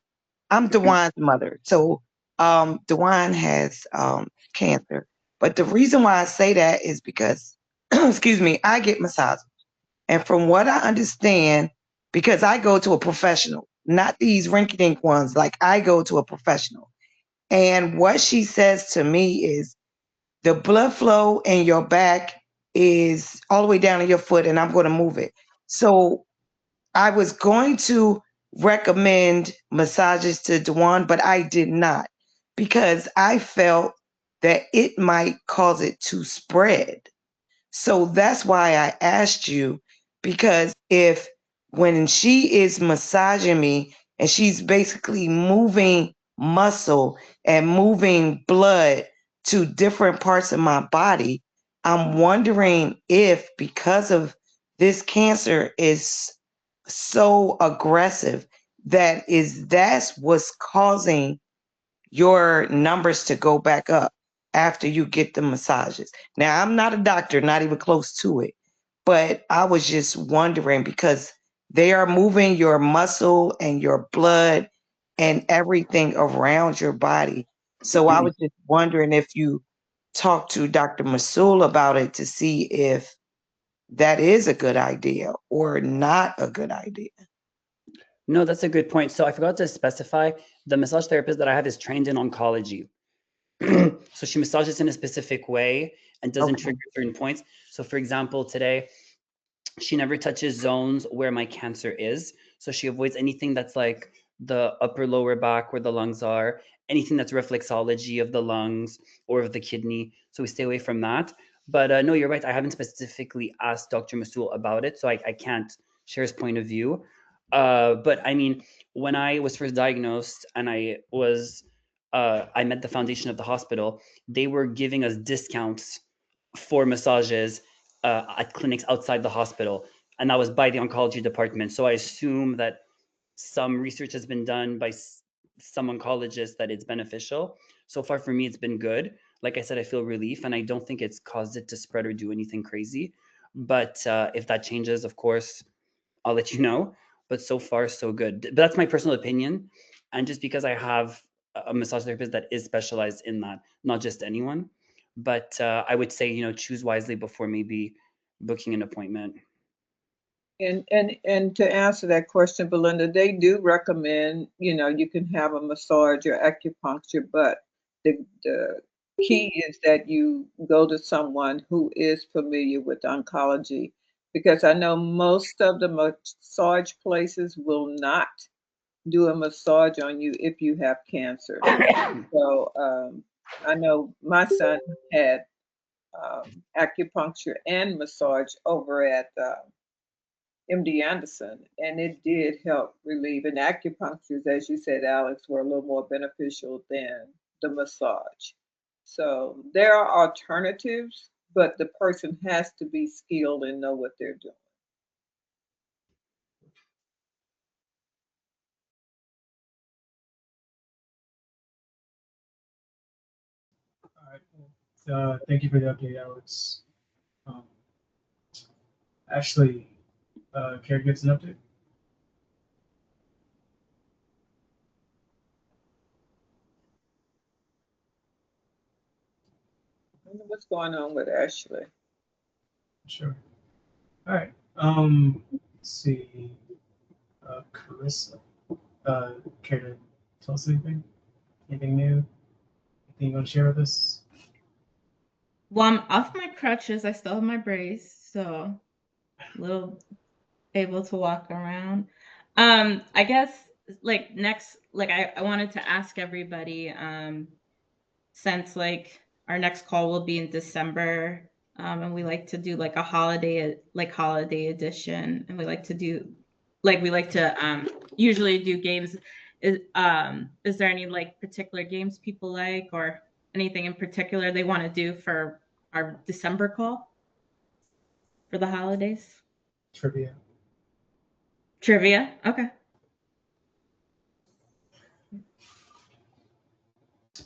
Dawann's mother. So Dawann has cancer. But the reason why I say that is because, excuse me, I get massages. And from what I understand, because I go to a professional, not these rinky-dink ones, like I go to a professional. And what she says to me is the blood flow in your back is all the way down to your foot, and I'm going to move it. So I was going to recommend massages to Dawann, but I did not because I felt that it might cause it to spread. So that's why I asked you, because if when she is massaging me and she's basically moving muscle and moving blood to different parts of my body, I'm wondering if because of this cancer is so aggressive that's what's causing your numbers to go back up after you get the massages. Now, I'm not a doctor, not even close to it, but I was just wondering because they are moving your muscle and your blood and everything around your body. So I was just wondering if you talked to Dr. Masul about it to see if that is a good idea or not a good idea. No, that's a good point. So I forgot to specify the massage therapist that I have is trained in oncology. So she massages in a specific way and doesn't trigger certain points. So for example, today, she never touches zones where my cancer is. So she avoids anything that's like the upper lower back where the lungs are, anything that's reflexology of the lungs or of the kidney. So we stay away from that. But no, you're right. I haven't specifically asked Dr. Masul about it, so I can't share his point of view. But I mean, when I was first diagnosed and I met the foundation of the hospital, they were giving us discounts for massages at clinics outside the hospital, and that was by the oncology department. So I assume that some research has been done by some oncologists that it's beneficial. So far for me, it's been good. Like I said, I feel relief, and I don't think it's caused it to spread or do anything crazy. But if that changes, of course, I'll let you know. But so far, so good. But that's my personal opinion. And just because I have a massage therapist that is specialized in that, not just anyone. But I would say, choose wisely before maybe booking an appointment. And to answer that question, Belinda, they do recommend, you can have a massage or acupuncture, but the key is that you go to someone who is familiar with oncology, because I know most of the massage places will not do a massage on you if you have cancer. So I know my son had acupuncture and massage over at MD Anderson, and it did help relieve. And acupunctures, as you said, Alex, were a little more beneficial than the massage. So there are alternatives, but the person has to be skilled and know what they're doing. All right. Thank you for the update, Alex. Ashley, care to give us an update? I wonder what's going on with Ashley. Sure. All right. Let's see. Carissa, care to tell us anything? Anything new? Anything you want to share with us? Well, I'm off my crutches. I still have my brace, so a little able to walk around. I guess like next, like I wanted to ask everybody, since like our next call will be in December, and we like to do like a holiday edition, and we like to usually do games. Is there any like particular games people like, or anything in particular they want to do for our December call for the holidays? Trivia. Trivia, okay.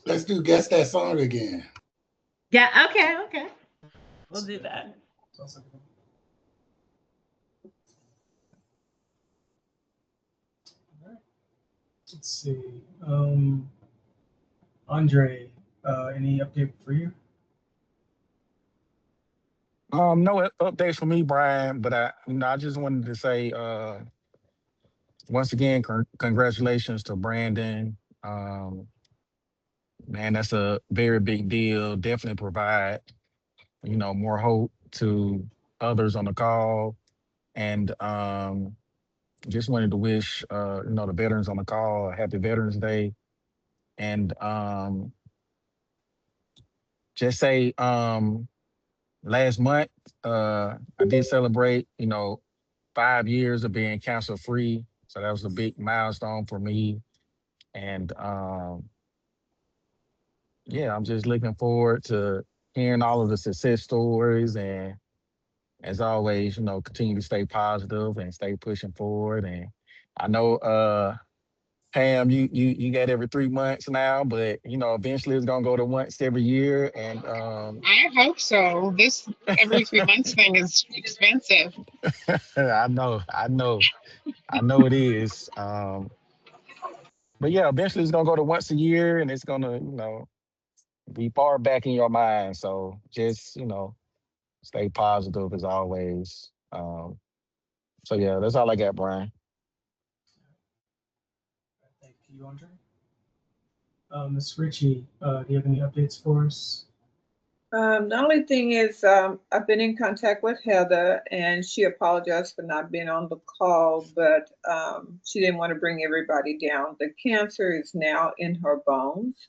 Let's do Guess That Song again. Yeah, okay. We'll do that. All right. Let's see. Andre, any update for you? No updates for me, Brian, but I just wanted to say once again, congratulations to Brandon. Man, that's a very big deal. Definitely provide, more hope to others on the call. And just wanted to wish the veterans on the call a happy Veterans Day, and just say last month I did celebrate 5 years of being cancer free, so that was a big milestone for me, and yeah, I'm just looking forward to hearing all of the success stories, and as always, continue to stay positive and stay pushing forward. And I know Pam, you got every 3 months now, but eventually it's gonna go to once every year. And I hope so. This every 3 months thing is expensive. I know it is. But yeah, eventually it's gonna go to once a year, and it's gonna be far back in your mind. So just stay positive as always. So yeah, that's all I got, Brian. Thank you, Andre. Ms. Ritchie, do you have any updates for us? The only thing is, I've been in contact with Heather, and she apologized for not being on the call, but she didn't want to bring everybody down. The cancer is now in her bones,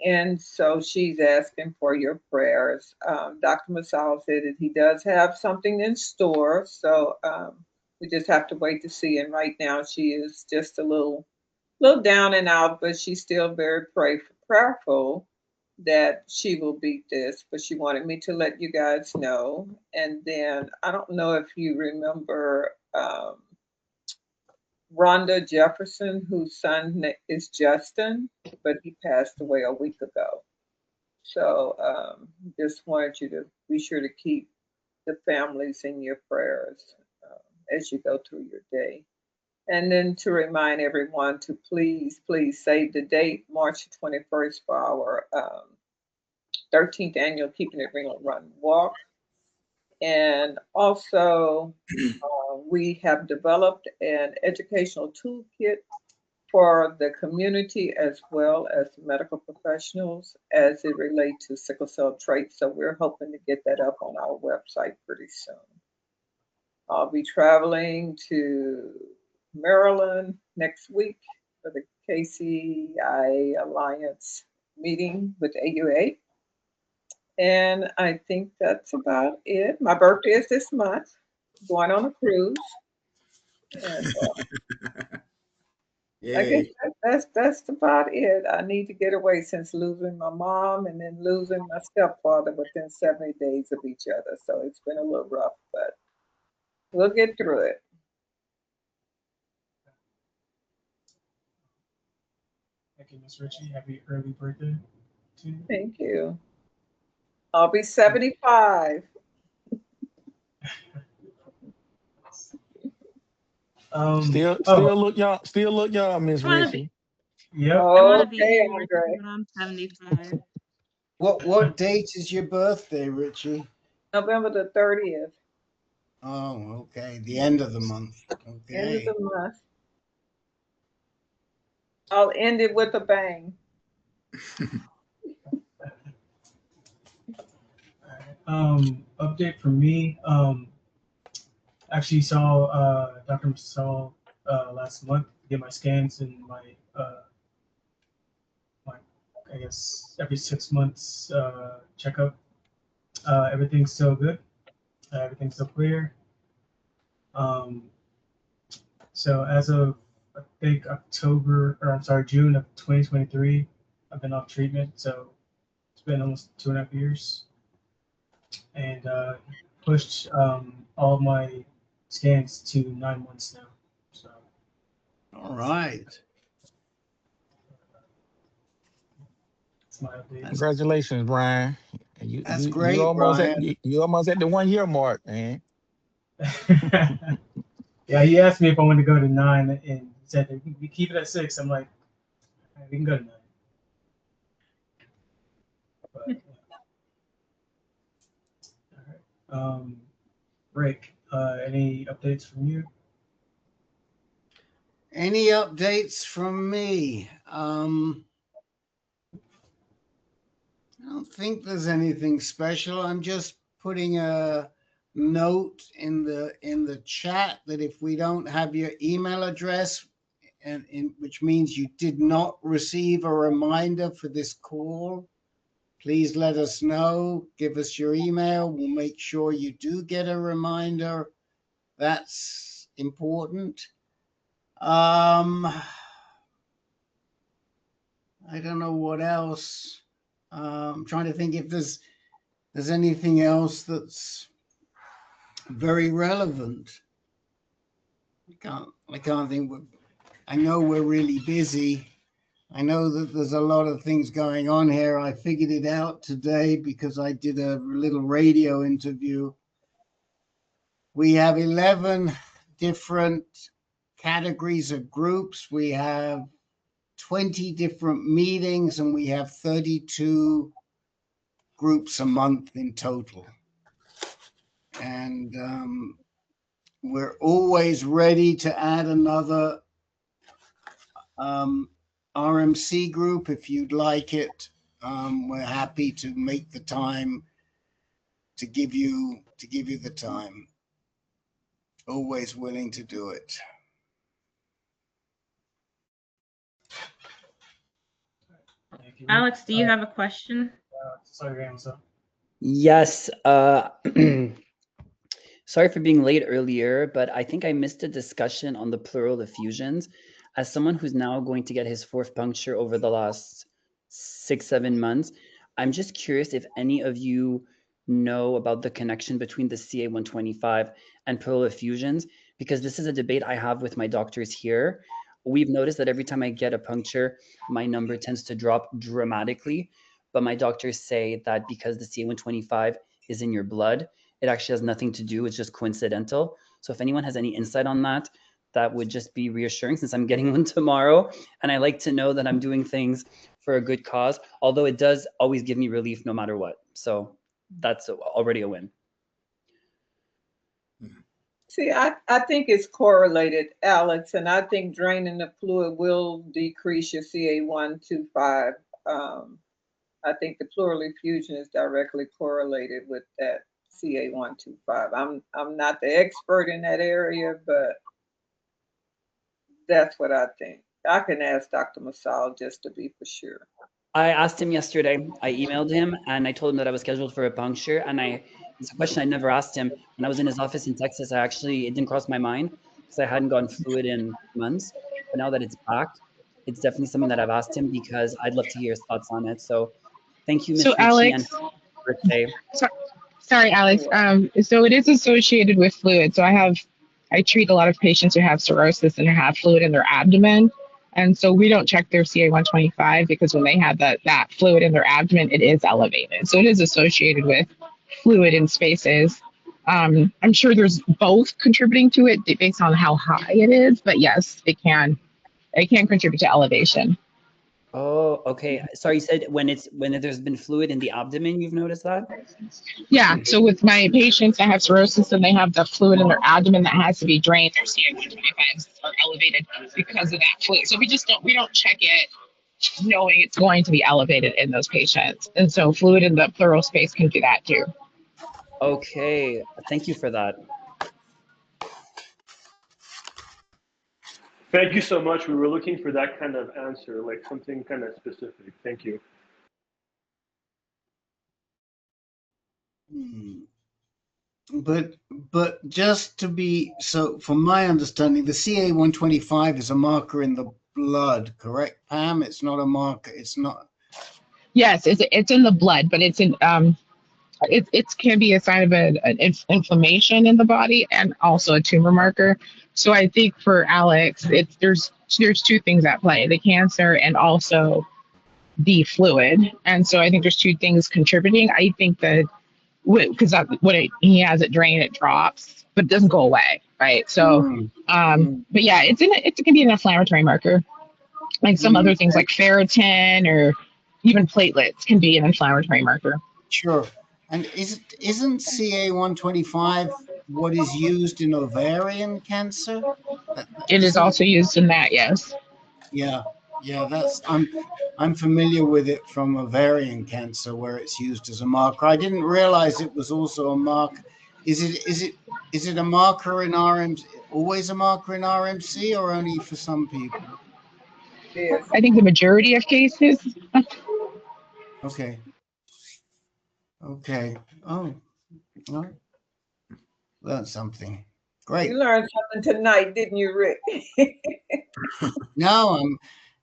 and so she's asking for your prayers. Dr. Masal said that he does have something in store, so we just have to wait to see. And right now, she is just a little down and out, but she's still very prayerful that she will beat this. But she wanted me to let you guys know. And then I don't know if you remember Rhonda Jefferson, whose son is Justin, but he passed away a week ago. So just wanted you to be sure to keep the families in your prayers as you go through your day. And then to remind everyone to please save the date, March 21st, for our 13th annual Keeping It Renal Run Walk. And also, we have developed an educational toolkit for the community as well as medical professionals as it relates to sickle cell traits. So we're hoping to get that up on our website pretty soon. I'll be traveling to Maryland next week for the KCI Alliance meeting with AUA. And I think that's about it. My birthday is this month, going on a cruise. And I guess that's about it. I need to get away since losing my mom and then losing my stepfather within 70 days of each other. So it's been a little rough, but we'll get through it. Thank you, Ms. Ritchie. Happy early birthday to you. Thank you. I'll be 75. Still look young. Still look young, Miss Ritchie. Yep. I want to be Okay, you, Richie, Andre. but I'm 75. What date is your birthday, Richie? November the 30th. Oh, okay. The end of the month. Okay. End of the month. I'll end it with a bang. Update from me. Actually saw Dr. Masal last month to get my scans and my I guess every 6 months checkup. Everything's still good. Everything's still clear. So as of I think June of 2023, I've been off treatment. So it's been almost 2.5 years, and pushed all my scans to 9 months now. So. All right. That's my update. Congratulations, Brian. That's great, Brian. You almost at the 1 year mark, man. Yeah, he asked me if I wanted to go to 9, and he said we keep it at 6. I'm like, right, we can go to 9. But, yeah. All right. Rick, any updates from you? Any updates from me? I don't think there's anything special. I'm just putting a note in the chat that if we don't have your email address, which means you did not receive a reminder for this call, please let us know. Give us your email. We'll make sure you do get a reminder. That's important. I don't know what else. I'm trying to think if there's anything else that's very relevant. I can't think. I know we're really busy. I know that there's a lot of things going on here. I figured it out today because I did a little radio interview. We have 11 different categories of groups. We have 20 different meetings, and we have 32 groups a month in total. And we're always ready to add another RMC group if you'd like it. We're happy to make the time to give you the time. Always willing to do it. Alex, do you have a question? Sorry, what's up? Yes. Sorry for being late earlier, but I think I missed a discussion on the pleural effusions. As someone who's now going to get his 4th puncture over the last 6-7 months, I'm just curious if any of you know about the connection between the CA125 and pleural effusions, because this is a debate I have with my doctors here. We've noticed that every time I get a puncture, my number tends to drop dramatically, but my doctors say that because the CA125 is in your blood, it actually has nothing to do, it's just coincidental. So if anyone has any insight on that, that would just be reassuring, since I'm getting one tomorrow. And I like to know that I'm doing things for a good cause, although it does always give me relief no matter what. So that's already a win. See, I think it's correlated, Alex, and I think draining the fluid will decrease your CA125. I think the pleural effusion is directly correlated with that CA125. I'm not the expert in that area, but that's what I think. I can ask Dr. Masal just to be for sure. I asked him yesterday. I emailed him and I told him that I was scheduled for a puncture. And it's a question I never asked him. When I was in his office in Texas, it didn't cross my mind because I hadn't gotten fluid in months. But now that it's back, it's definitely something that I've asked him because I'd love to hear his thoughts on it. So thank you, Ms. Ritchie, Alex, and birthday. Sorry, Alex. So it is associated with fluid. So I treat a lot of patients who have cirrhosis and have fluid in their abdomen. And so we don't check their CA125 because when they have that fluid in their abdomen, it is elevated. So it is associated with fluid in spaces. I'm sure there's both contributing to it based on how high it is, but yes, it can contribute to elevation. Oh, okay. Sorry, you said when there's been fluid in the abdomen, you've noticed that? Yeah. So with my patients that have cirrhosis and they have the fluid in their abdomen that has to be drained, their CA125s are elevated because of that fluid. So we don't check it knowing it's going to be elevated in those patients. And so fluid in the pleural space can do that too. Okay. Thank you for that. Thank you so much. We were looking for that kind of answer, like something kind of specific. Thank you. But just to be, so from my understanding, the CA125 is a marker in the blood, correct, Pam? It's not a marker. It's not. Yes, it's in the blood, but it's in it can be a sign of an inflammation in the body and also a tumor marker. So I think for Alex, there's two things at play: the cancer and also the fluid. And so I think there's two things contributing. I think that because he has it drained, it drops, but it doesn't go away, right? So, but yeah, it can be an inflammatory marker. Like some other things like ferritin or even platelets can be an inflammatory marker. Sure. And isn't CA125 what is used in ovarian cancer? It is also used in that, yes. Yeah, that's I'm familiar with it from ovarian cancer where it's used as a marker. I didn't realize it was also a marker. Is it a marker in RMC? Always a marker in RMC, or only for some people? Yes. I think the majority of cases. Okay. Okay. Oh, well, learned something. Great. You learned something tonight, didn't you, Rick? No,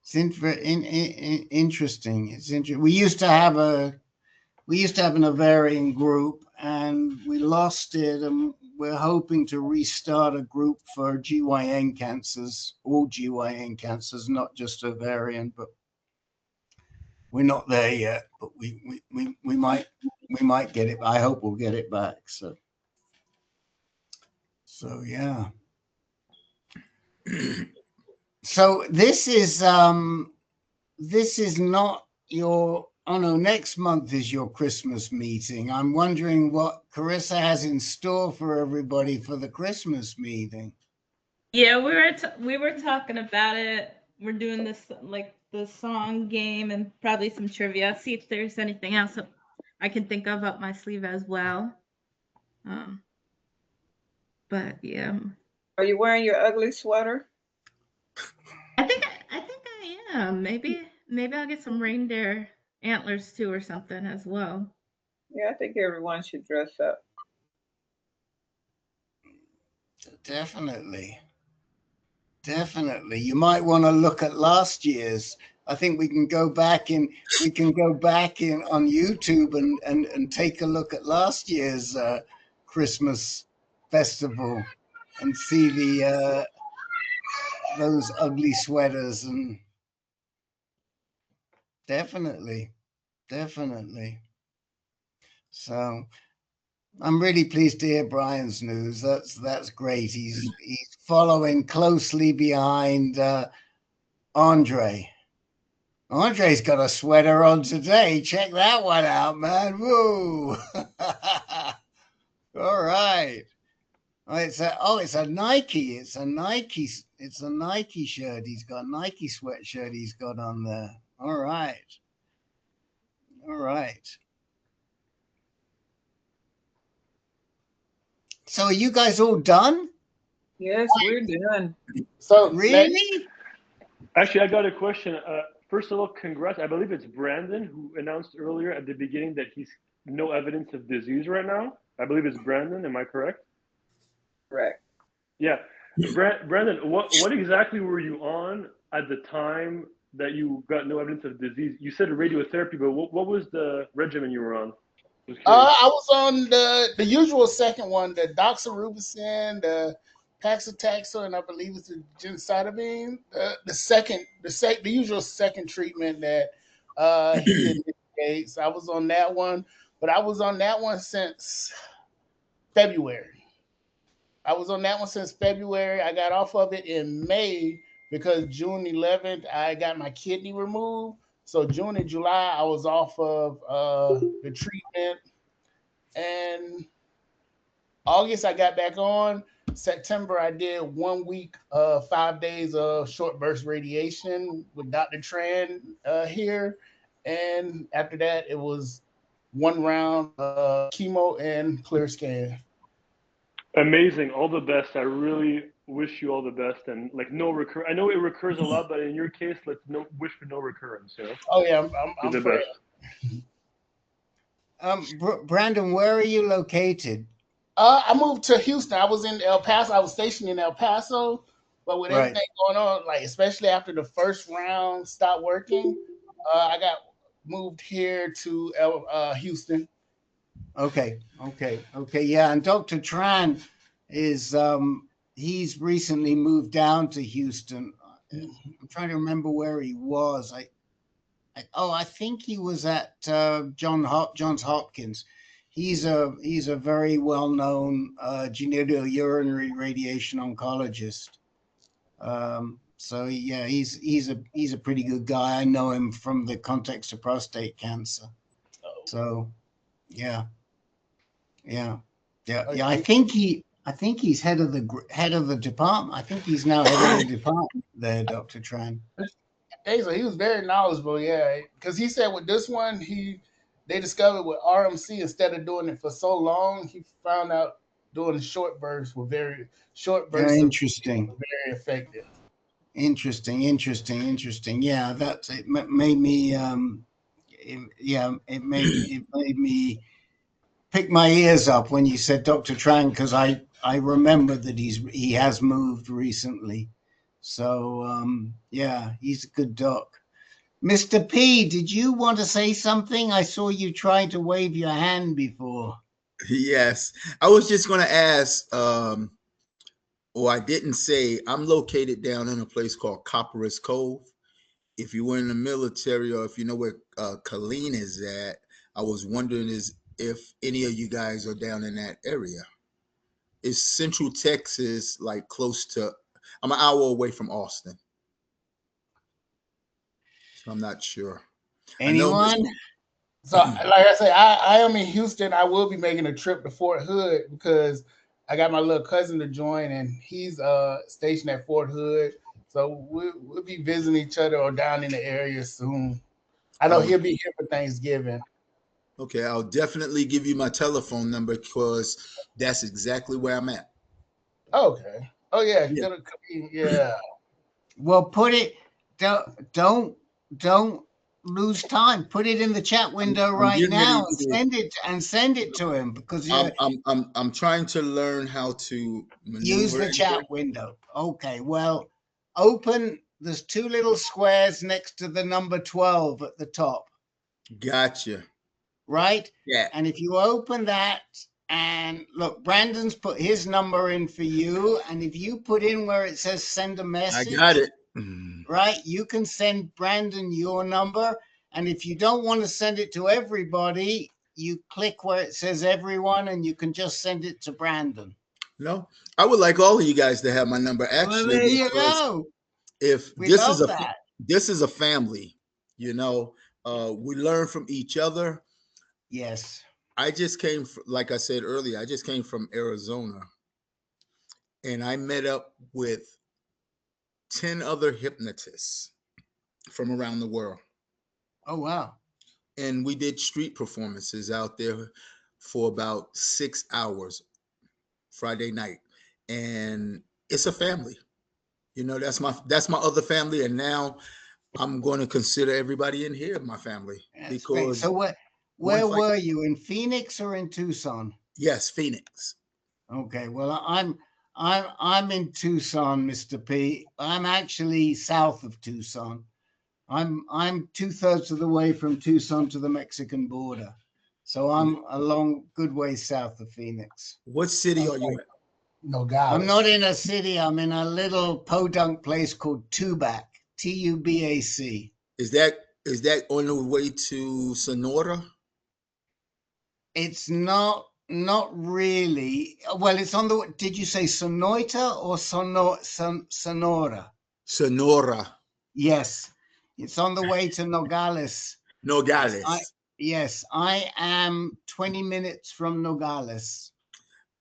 it's interesting. It's interesting. We used to have an ovarian group, and we lost it, and we're hoping to restart a group for GYN cancers, all GYN cancers, not just ovarian, but we're not there yet. But we might get it. I hope we'll get it back. So yeah. So this is not your, oh no, next month is your Christmas meeting. I'm wondering what Carissa has in store for everybody for the Christmas meeting. Yeah, we were talking about it. We're doing this like the song game and probably some trivia. See if there's anything else I can think of up my sleeve as well. But yeah. Are you wearing your ugly sweater? I think I am. Maybe I'll get some reindeer antlers too or something as well. Yeah, I think everyone should dress up. Definitely. You might want to look at last year's. I think we can go back on YouTube and take a look at last year's Christmas festival and see those ugly sweaters. And definitely. So I'm really pleased to hear Brian's news. That's great. He's following closely behind Andre. Andre's got a sweater on today. Check that one out, man. Woo! All right. Oh, it's a Nike. It's a Nike shirt. He's got a Nike sweatshirt he's got on there. All right. So are you guys all done? Yes, we're done. So really? Actually, I got a question. First of all, congrats. I believe it's Brandon who announced earlier at the beginning that he's no evidence of disease right now. I believe it's Brandon. Am I correct? Correct. Yeah. Brandon, what exactly were you on at the time that you got no evidence of disease? You said radiotherapy, but what was the regimen you were on? I was on the usual second one, the Doxorobucin, the Taxol, and I believe it's the Gemcitabine. The usual second treatment that he indicates. I was on that one, but I was on that one since February. I got off of it in May because June 11th I got my kidney removed. So June and July I was off of the treatment, and August I got back on. September I did 1 week, 5 days of short burst radiation with Dr. Tran here, and after that it was one round chemo and clear scan. Amazing. All the best. I really wish you all the best, and like no recur. I know it recurs a lot, but in your case, let's wish for no recurrence. You know? Oh yeah, I'm the best. Brandon, where are you located? I moved to Houston. I was in El Paso. I was stationed in El Paso, but with everything going on, like especially after the first round stopped working, I got moved here to Houston. Okay. Yeah, and Dr. Tran is he's recently moved down to Houston. I'm trying to remember where he was. I think he was at Johns Hopkins. He's a very well-known genitourinary radiation oncologist. So yeah, he's a pretty good guy. I know him from the context of prostate cancer. So yeah. I think he's head of the department. I think he's now head of the department there, Dr. Tran. So he was very knowledgeable, yeah. Because he said with this one, they discovered with RMC instead of doing it for so long, he found out doing short bursts were very short Yeah, bursts of interesting. were very effective. Interesting. Yeah, that's it. Made me. It made me pick my ears up when you said Dr. Trang, because I remember that he has moved recently. So yeah, he's a good doc. Mr. P, did you want to say something? I saw you trying to wave your hand before. Yes, I was just going to ask, or I didn't say, I'm located down in a place called Copperas Cove. If you were in the military, or if you know where Colleen is at, I was wondering if any of you guys are down in that area. Is Central Texas like close to? I'm an hour away from Austin, so I'm not sure. Anyone? So, like I say, I am in Houston. I will be making a trip to Fort Hood because I got my little cousin to join, and he's stationed at Fort Hood. So we'll be visiting each other or down in the area soon. I know he'll be here for Thanksgiving. Okay, I'll definitely give you my telephone number because that's exactly where I'm at. Okay. Oh yeah, yeah. Well, put it. Don't lose time. Put it in the chat window right now and send it to him, because I'm trying to learn how to use the chat window. Okay. Well, open. There's two little squares next to the number 12 at the top. Gotcha. Right? Yeah. And if you open that, and look, Brandon's put his number in for you. And if you put in where it says send a message, I got it. Right? You can send Brandon your number. And if you don't want to send it to everybody, you click where it says everyone, and you can just send it to Brandon. No, I would like all of you guys to have my number. Actually, well, there you go. If we this love is a that. This is a family, you know, we learn from each other. Yes. I just came, like I said earlier, I just came from Arizona, and I met up with 10 other hypnotists from around the world. Oh, wow. And we did street performances out there for about 6 hours Friday night. And it's a family. You know, that's my other family. And now I'm going to consider everybody in here my family. That's because great. So where were you, in Phoenix or in Tucson? Yes, Phoenix. Okay. Well, I'm in Tucson, Mr. P. I'm actually south of Tucson. I'm 2/3 of the way from Tucson to the Mexican border. So I'm a long, good way south of Phoenix. What city are you in? Nogales. I'm not in a city. I'm in a little podunk place called Tubac, Tubac. Is that on the way to Sonora? It's not really. Well, it's on the. Did you say Sonoita or Sonora? Sonora. Yes, it's on the way to Nogales. Nogales. Yes, I am 20 minutes from Nogales.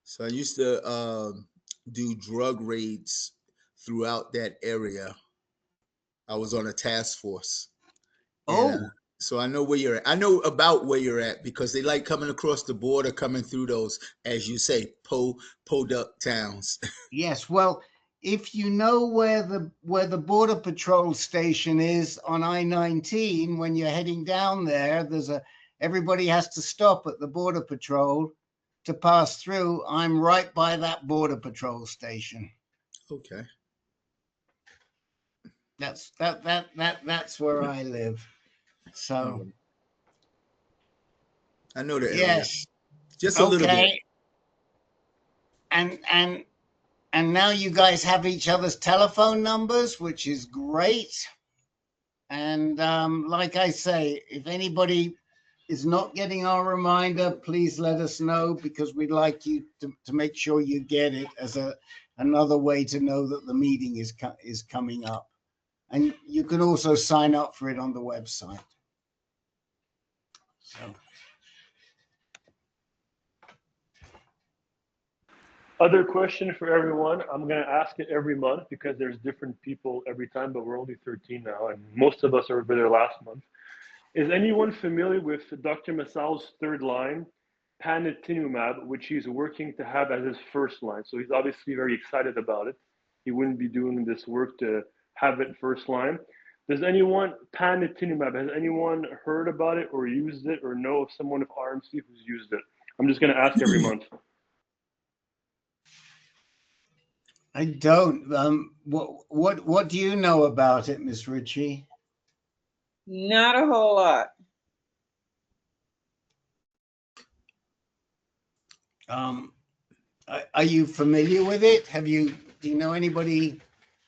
So I used to do drug raids throughout that area. I was on a task force. And, so I know where you're at. I know about where you're at because they like coming across the border, coming through those, as you say, podunk towns. Yes, well, if you know where the Border Patrol station is on I-19, when you're heading down there, everybody has to stop at the Border Patrol to pass through. I'm right by that Border Patrol station. Okay. That's where I live. So I know the area. Yes. Just a little bit. And now you guys have each other's telephone numbers, which is great. And like I say, if anybody is not getting our reminder, please let us know, because we'd like you to make sure you get it as another way to know that the meeting is coming up. And you can also sign up for it on the website. So. Other question for everyone. I'm going to ask it every month because there's different people every time, but we're only 13 now, and most of us were there last month. Is anyone familiar with Dr. Masal's third line panitumumab, which he's working to have as his first line. So he's obviously very excited about it. He wouldn't be doing this work to have it first line. Does anyone, panitumumab, has anyone heard about it or used it or know of someone of RMC who's used it? I'm just going to ask every month. I don't. What do you know about it, Miss Ritchie? Not a whole lot. Are you familiar with it? Do you know anybody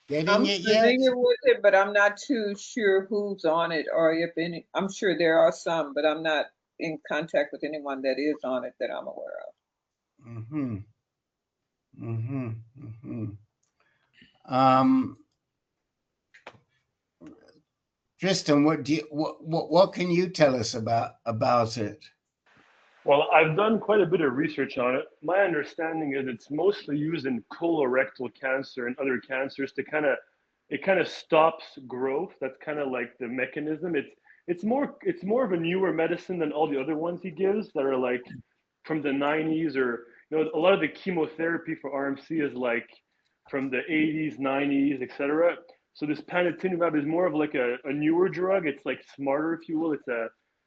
getting I'm it yet? familiar with it, but I'm not too sure who's on it or if any. I'm sure there are some, but I'm not in contact with anyone that is on it that I'm aware of. Mm-hmm. Mm-hmm. Mm-hmm. Tristan, what can you tell us about it? Well, I've done quite a bit of research on it. My understanding is it's mostly used in colorectal cancer and other cancers to kind of stops growth. That's kind of like the mechanism. It's more of a newer medicine than all the other ones he gives that are like from the 90s, or a lot of the chemotherapy for RMC is like from the 80s, 90s, etc. So this panitumumab is more of like a newer drug. It's like smarter, if you will.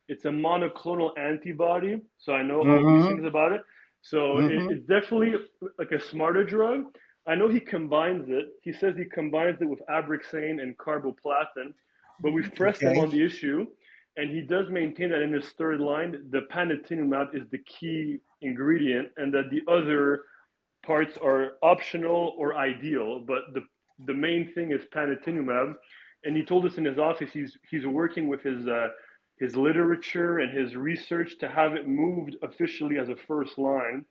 It's a monoclonal antibody. So I know all these things about it. So it's definitely like a smarter drug. I know he combines it. He says he combines it with Abraxane and carboplatin, but we've pressed him on the issue, and he does maintain that in his third line, the panitumumab is the key ingredient, and that the other parts are optional or ideal, but the main thing is panitumumab. And he told us in his office he's working with his literature and his research to have it moved officially as a first line.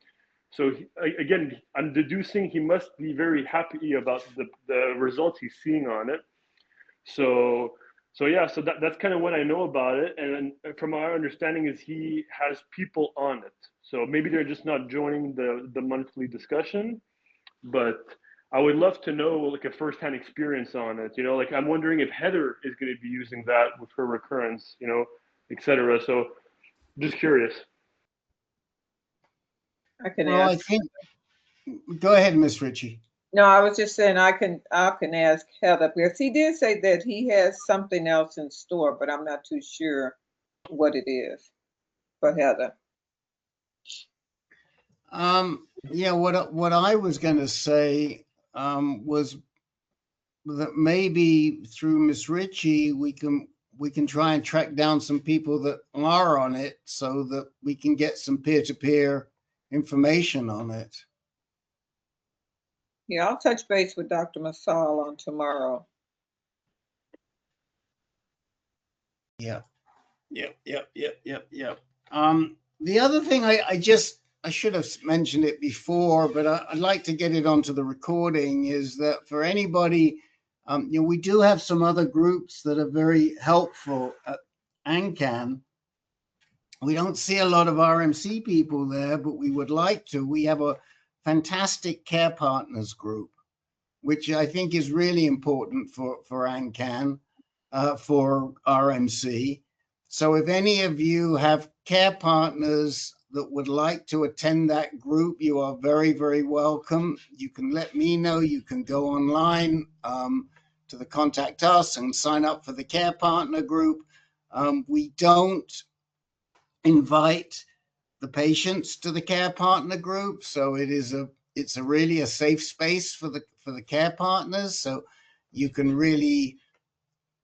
So again, I'm deducing he must be very happy about the results he's seeing on it. So that's kind of what I know about it. And from our understanding is he has people on it. So maybe they're just not joining the monthly discussion, but I would love to know like a firsthand experience on it. Like I'm wondering if Heather is going to be using that with her recurrence, etc. So just curious. I can Well, ask. Go ahead, Miss Ritchie. No, I was just saying I can ask Heather, because he did say that he has something else in store, but I'm not too sure what it is for Heather. Yeah, what I was going to say was that maybe through Miss Ritchie we can try and track down some people that are on it, so that we can get some peer-to-peer information on it. Yeah, I'll touch base with Dr. Masal on tomorrow. Yeah. The other thing I should have mentioned it before, but I'd like to get it onto the recording, is that for anybody, we do have some other groups that are very helpful at AnCan. We don't see a lot of RMC people there, but we would like to. We have a fantastic care partners group, which I think is really important for AnCan, for RMC. So if any of you have care partners that would like to attend that group, you are very, very welcome. You can let me know. You can go online to the Contact Us and sign up for the care partner group. We don't invite the patients to the care partner group, so it's really a safe space for the care partners. So you can really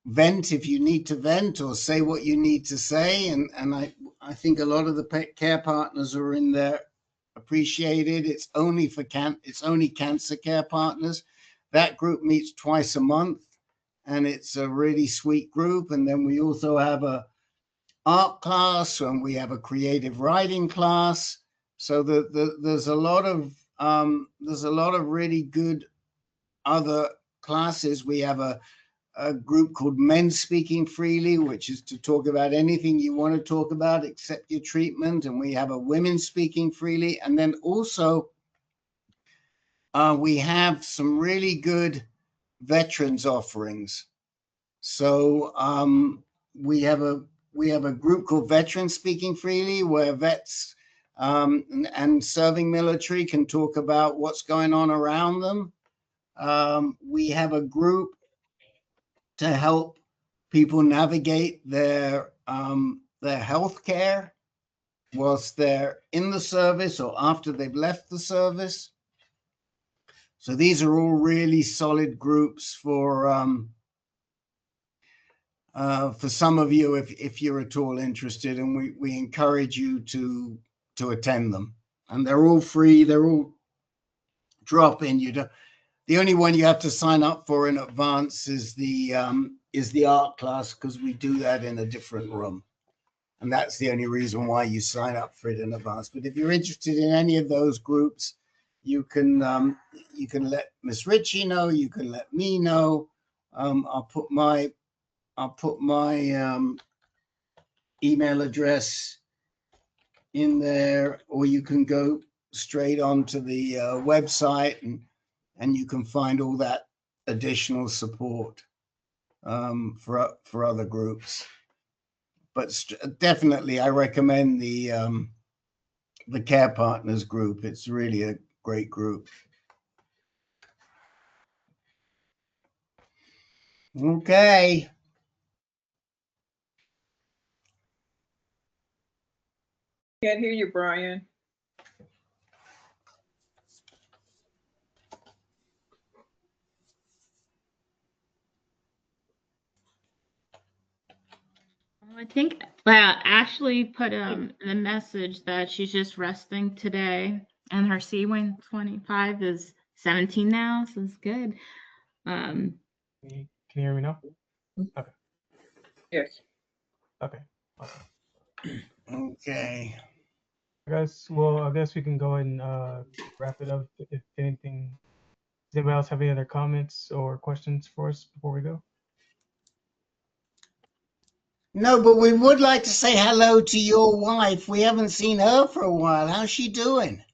vent if you need to vent, or say what you need to say, and I think a lot of the care partners are in there appreciated. It's only cancer care partners. That group meets twice a month, and it's a really sweet group. And then we also have a art class, and we have a creative writing class. So there's a lot of really good other classes. We have a group called Men Speaking Freely, which is to talk about anything you want to talk about except your treatment. And we have a Women Speaking Freely. And then also we have some really good veterans offerings. So we have a group called Veterans Speaking Freely, where vets and serving military can talk about what's going on around them. We have a group to help people navigate their health care whilst they're in the service or after they've left the service. So these are all really solid groups for some of you if you're at all interested, and we encourage you to attend them. And they're all free. They're all drop-in. The only one you have to sign up for in advance is the art class, because we do that in a different room. And that's the only reason why you sign up for it in advance. But if you're interested in any of those groups, you can let Miss Ritchie know. You can let me know. I'll put my email address in there, or you can go straight onto the website and you can find all that additional support for other groups. But definitely, I recommend the Care Partners group. It's really a great group. Okay. Can't hear you, Brian. I think Ashley put in the message that she's just resting today, and her C125 is 17 now, so it's good. Can you hear me now? Okay. Yes. Okay. Okay. I guess we can go ahead and wrap it up. If anything, does anybody else have any other comments or questions for us before we go? No, but we would like to say hello to your wife. We haven't seen her for a while. How's she doing?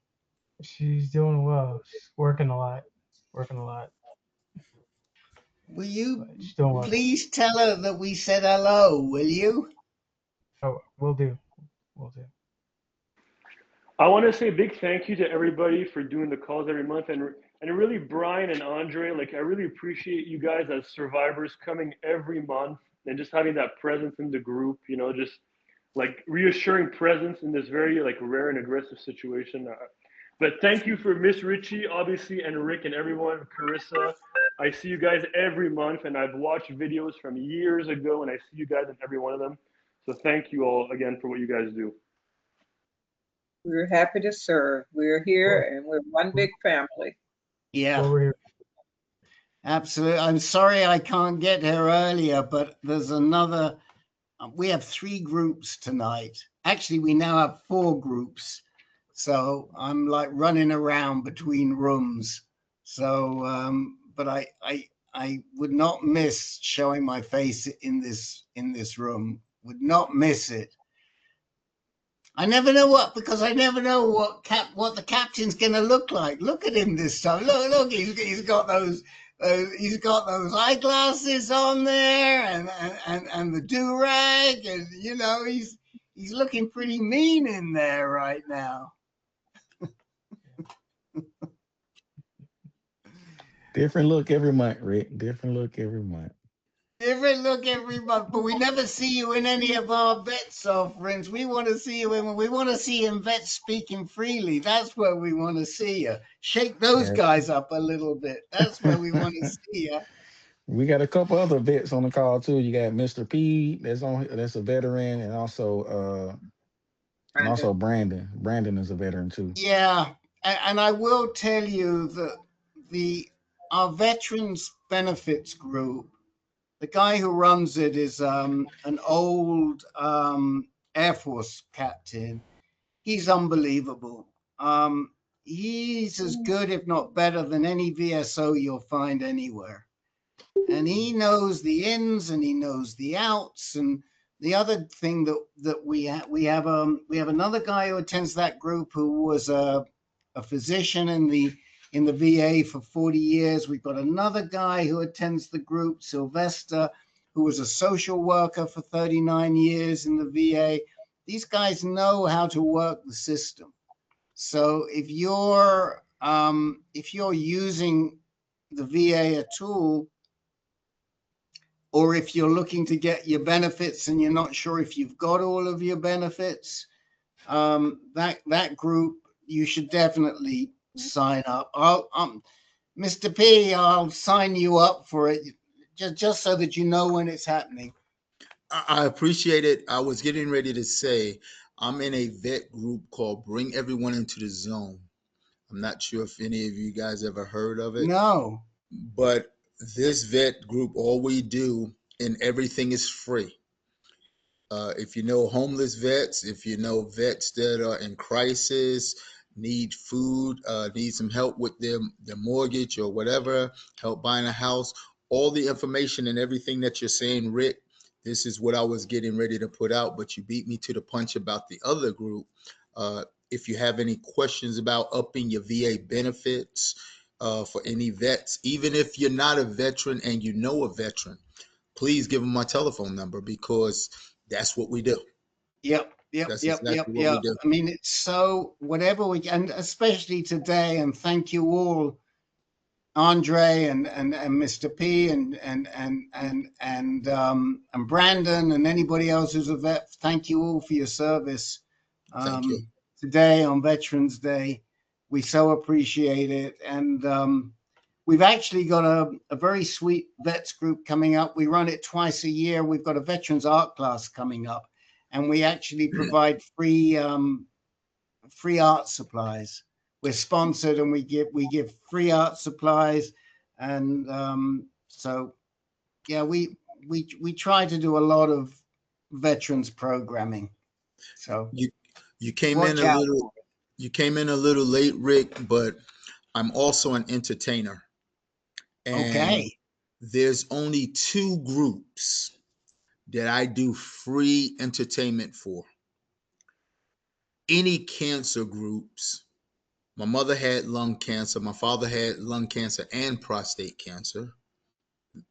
She's doing well. She's working a lot. Will you She's doing well. please tell her that we said hello, will you? Oh, will do. I want to say a big thank you to everybody for doing the calls every month, and really Brian and Andre, like I really appreciate you guys as survivors coming every month and just having that presence in the group, you know, just like reassuring presence in this very like rare and aggressive situation. But thank you for Miss Ritchie, obviously, and Rick and everyone, Carissa. I see you guys every month, and I've watched videos from years ago, and I see you guys in every one of them. So thank you all again for what you guys do. We're happy to serve. We're here and we're one big family. Yeah. Absolutely. I'm sorry I can't get here earlier, but there's another. We have 3 groups tonight. Actually, we now have 4 groups. So I'm like running around between rooms. So, but I would not miss showing my face in this room. Would not miss it. I never know what the captain's gonna look like. Look at him this time. Look, he's got those eyeglasses on there and the do-rag, and you know he's looking pretty mean in there right now. Different look every month, Rick. Different look every month. Different look every month, but we never see you in any of our vets offerings. We want to see you we want to see in vets speaking freely. That's where we want to see you. Shake those guys up a little bit. That's where we want to see you. We got a couple other vets on the call too. You got Mr. P, that's a veteran, and also Brandon. Brandon is a veteran too. Yeah, and I will tell you that our veterans benefits group, the guy who runs it is an old Air Force captain. He's unbelievable. He's as good, if not better, than any VSO you'll find anywhere. And he knows the ins and he knows the outs. And the other thing that we have another guy who attends that group who was a physician in the VA for 40 years. We've got another guy who attends the group, Sylvester, who was a social worker for 39 years in the VA. these guys know how to work the system. So if you're using the VA a tool, or if you're looking to get your benefits and you're not sure if you've got all of your benefits, that group, you should definitely sign up. Mr. P, I'll sign you up for it, just so that you know when it's happening. I appreciate it. I was getting ready to say, I'm in a vet group called Bring Everyone into the Zone. I'm not sure if any of you guys ever heard of it. No. But this vet group, all we do, and everything is free. If you know homeless vets, if you know vets that are in crisis, need food, need some help with their mortgage or whatever, help buying a house, all the information and everything that you're saying, Rick, this is what I was getting ready to put out, but you beat me to the punch about the other group. If you have any questions about upping your VA benefits for any vets, even if you're not a veteran and you know a veteran, please give them my telephone number, because that's what we do. Yep. That's exactly what we do. I mean, it's so whatever we can, and especially today. And thank you all, Andre and Mr. P and Brandon and anybody else who's a vet. Thank you all for your service. Thank you. Today on Veterans Day, we so appreciate it, and we've actually got a very sweet vets group coming up. We run it twice a year. We've got a veterans art class coming up, and we actually provide free art supplies. We're sponsored, and we give free art supplies, and so yeah, we try to do a lot of veterans programming. So you came in a little late, Rick, but I'm also an entertainer. And okay. There's only 2 groups that I do free entertainment for. Any cancer groups. My mother had lung cancer. My father had lung cancer and prostate cancer.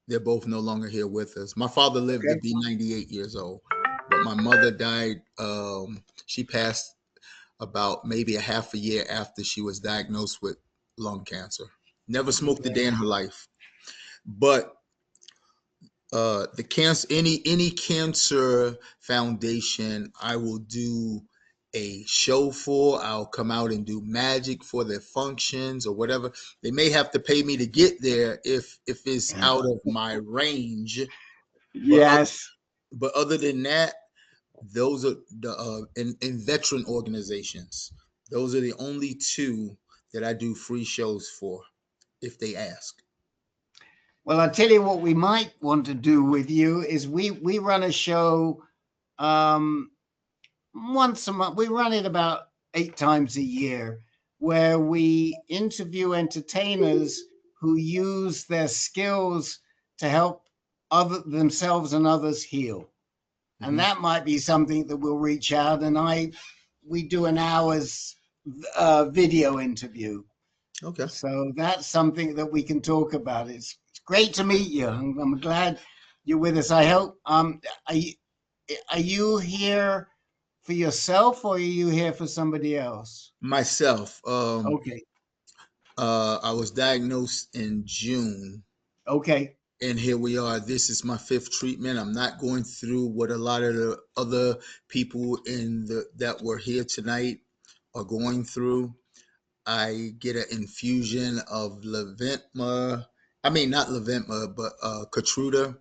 They're both no longer here with us. My father lived to be 98 years old, but my mother died. She passed about maybe a half a year after she was diagnosed with lung cancer. Never smoked a day in her life. But the cancer, any cancer foundation, I will do a show for. I'll come out and do magic for their functions or whatever. They may have to pay me to get there if it's out of my range. Yes. But other than that, those are the in veteran organizations. Those are the only 2 that I do free shows for, if they ask. Well, I'll tell you what we might want to do with you is we run a show once a month. We run it about 8 times a year, where we interview entertainers who use their skills to help themselves and others heal. Mm-hmm. And that might be something that we'll reach out, and we do an hour's video interview. Okay. So that's something that we can talk about. It's great to meet you. I'm glad you're with us. I hope. Are you here for yourself, or are you here for somebody else? Myself. Okay. I was diagnosed in June. Okay. And here we are. This is my 5th treatment. I'm not going through what a lot of the other people that were here tonight are going through. I get an infusion of Leventma. I mean, not Leventma, but Keytruda.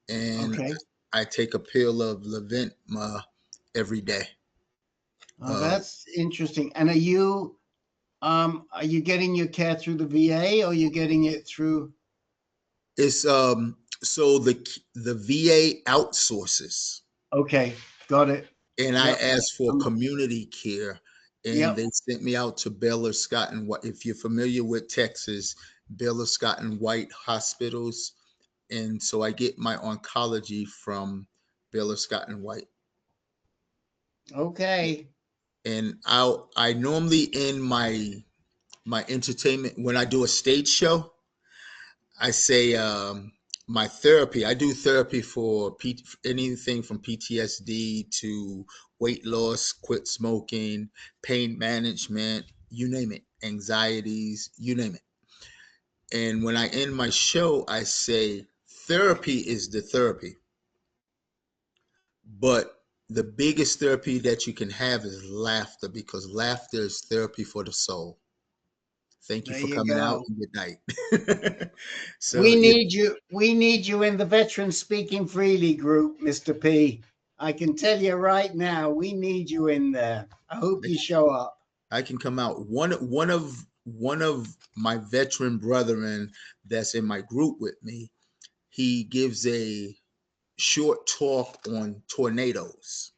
And I take a pill of Leventma every day. Oh, that's interesting. And are you getting your care through the VA, or are you getting it through? It's so the VA outsources. Okay, got it. And I asked for community care, and they sent me out to Baylor Scott and White. If you're familiar with Texas, Baylor Scott and White hospitals, and so I get my oncology from Baylor Scott and White. Okay. And I normally end my entertainment when I do a stage show. I say my therapy. I do therapy for anything from PTSD to weight loss, quit smoking, pain management, you name it, anxieties, you name it. And when I end my show, I say therapy is the therapy. But the biggest therapy that you can have is laughter, because laughter is therapy for the soul. Thank you There for you coming out, go. and good night. So We yeah, need you. We need you in the Veterans Speaking Freely group, Mr. P. I can tell you right now, we need you in there. I hope you show up. I can come out. One of my veteran brethren that's in my group with me, he gives a short talk on tornadoes.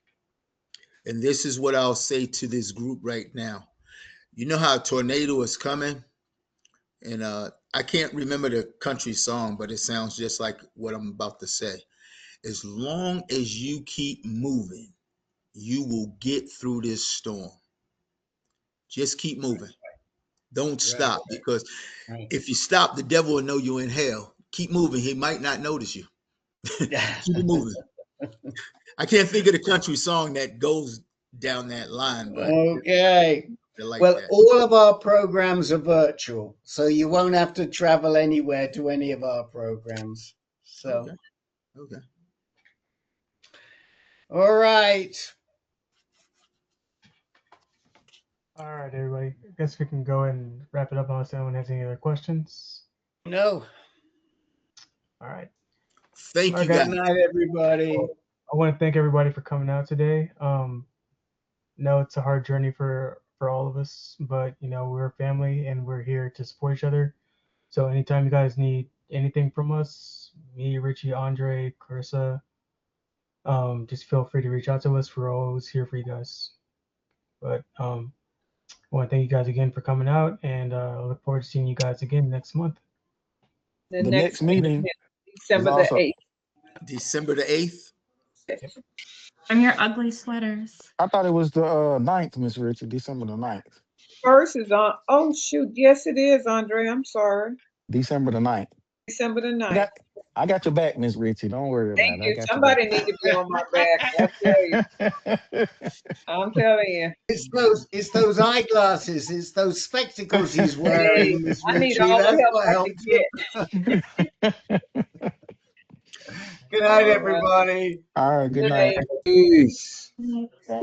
And this is what I'll say to this group right now. You know how a tornado is coming? And I can't remember the country song, but it sounds just like what I'm about to say. As long as you keep moving, you will get through this storm. Just keep moving. Don't stop, because if you stop, the devil will know you're in hell. Keep moving. He might not notice you. Keep it moving. I can't think of the country song that goes down that line, but Okay. like Well, that. all of our programs are virtual, so you won't have to travel anywhere to any of our programs. So, Okay. All right. All right, everybody. I guess we can go ahead and wrap it up unless anyone has any other questions. No. All right. Thank you, Good guys. night, everybody. I want to thank everybody for coming out today. No, it's a hard journey for all of us, but you know, we're a family and we're here to support each other. So anytime you guys need anything from us, me, Ritchie, Andre, Clarissa, just feel free to reach out to us. We're always here for you guys. But I want to thank you guys again for coming out, and I look forward to seeing you guys again next month. The The next next meeting is December the also. 8th. December the 8th. And your ugly sweaters. I thought it was the 9th, Miss Richard, December the 9th. First is on. Oh shoot! Yes, it is, Andre. I'm sorry. December the 9th. December the 9th. I got your back, Miss Richie. Don't worry Thank about it. you. I got Somebody your need to be on my back. I tell you. I'm telling you. It's those eyeglasses. It's those spectacles he's wearing, Miss I need Ritchie. all the That's help what I helps can him. get. Good night, All right. everybody. All right, good Good night. night. Peace. Good night.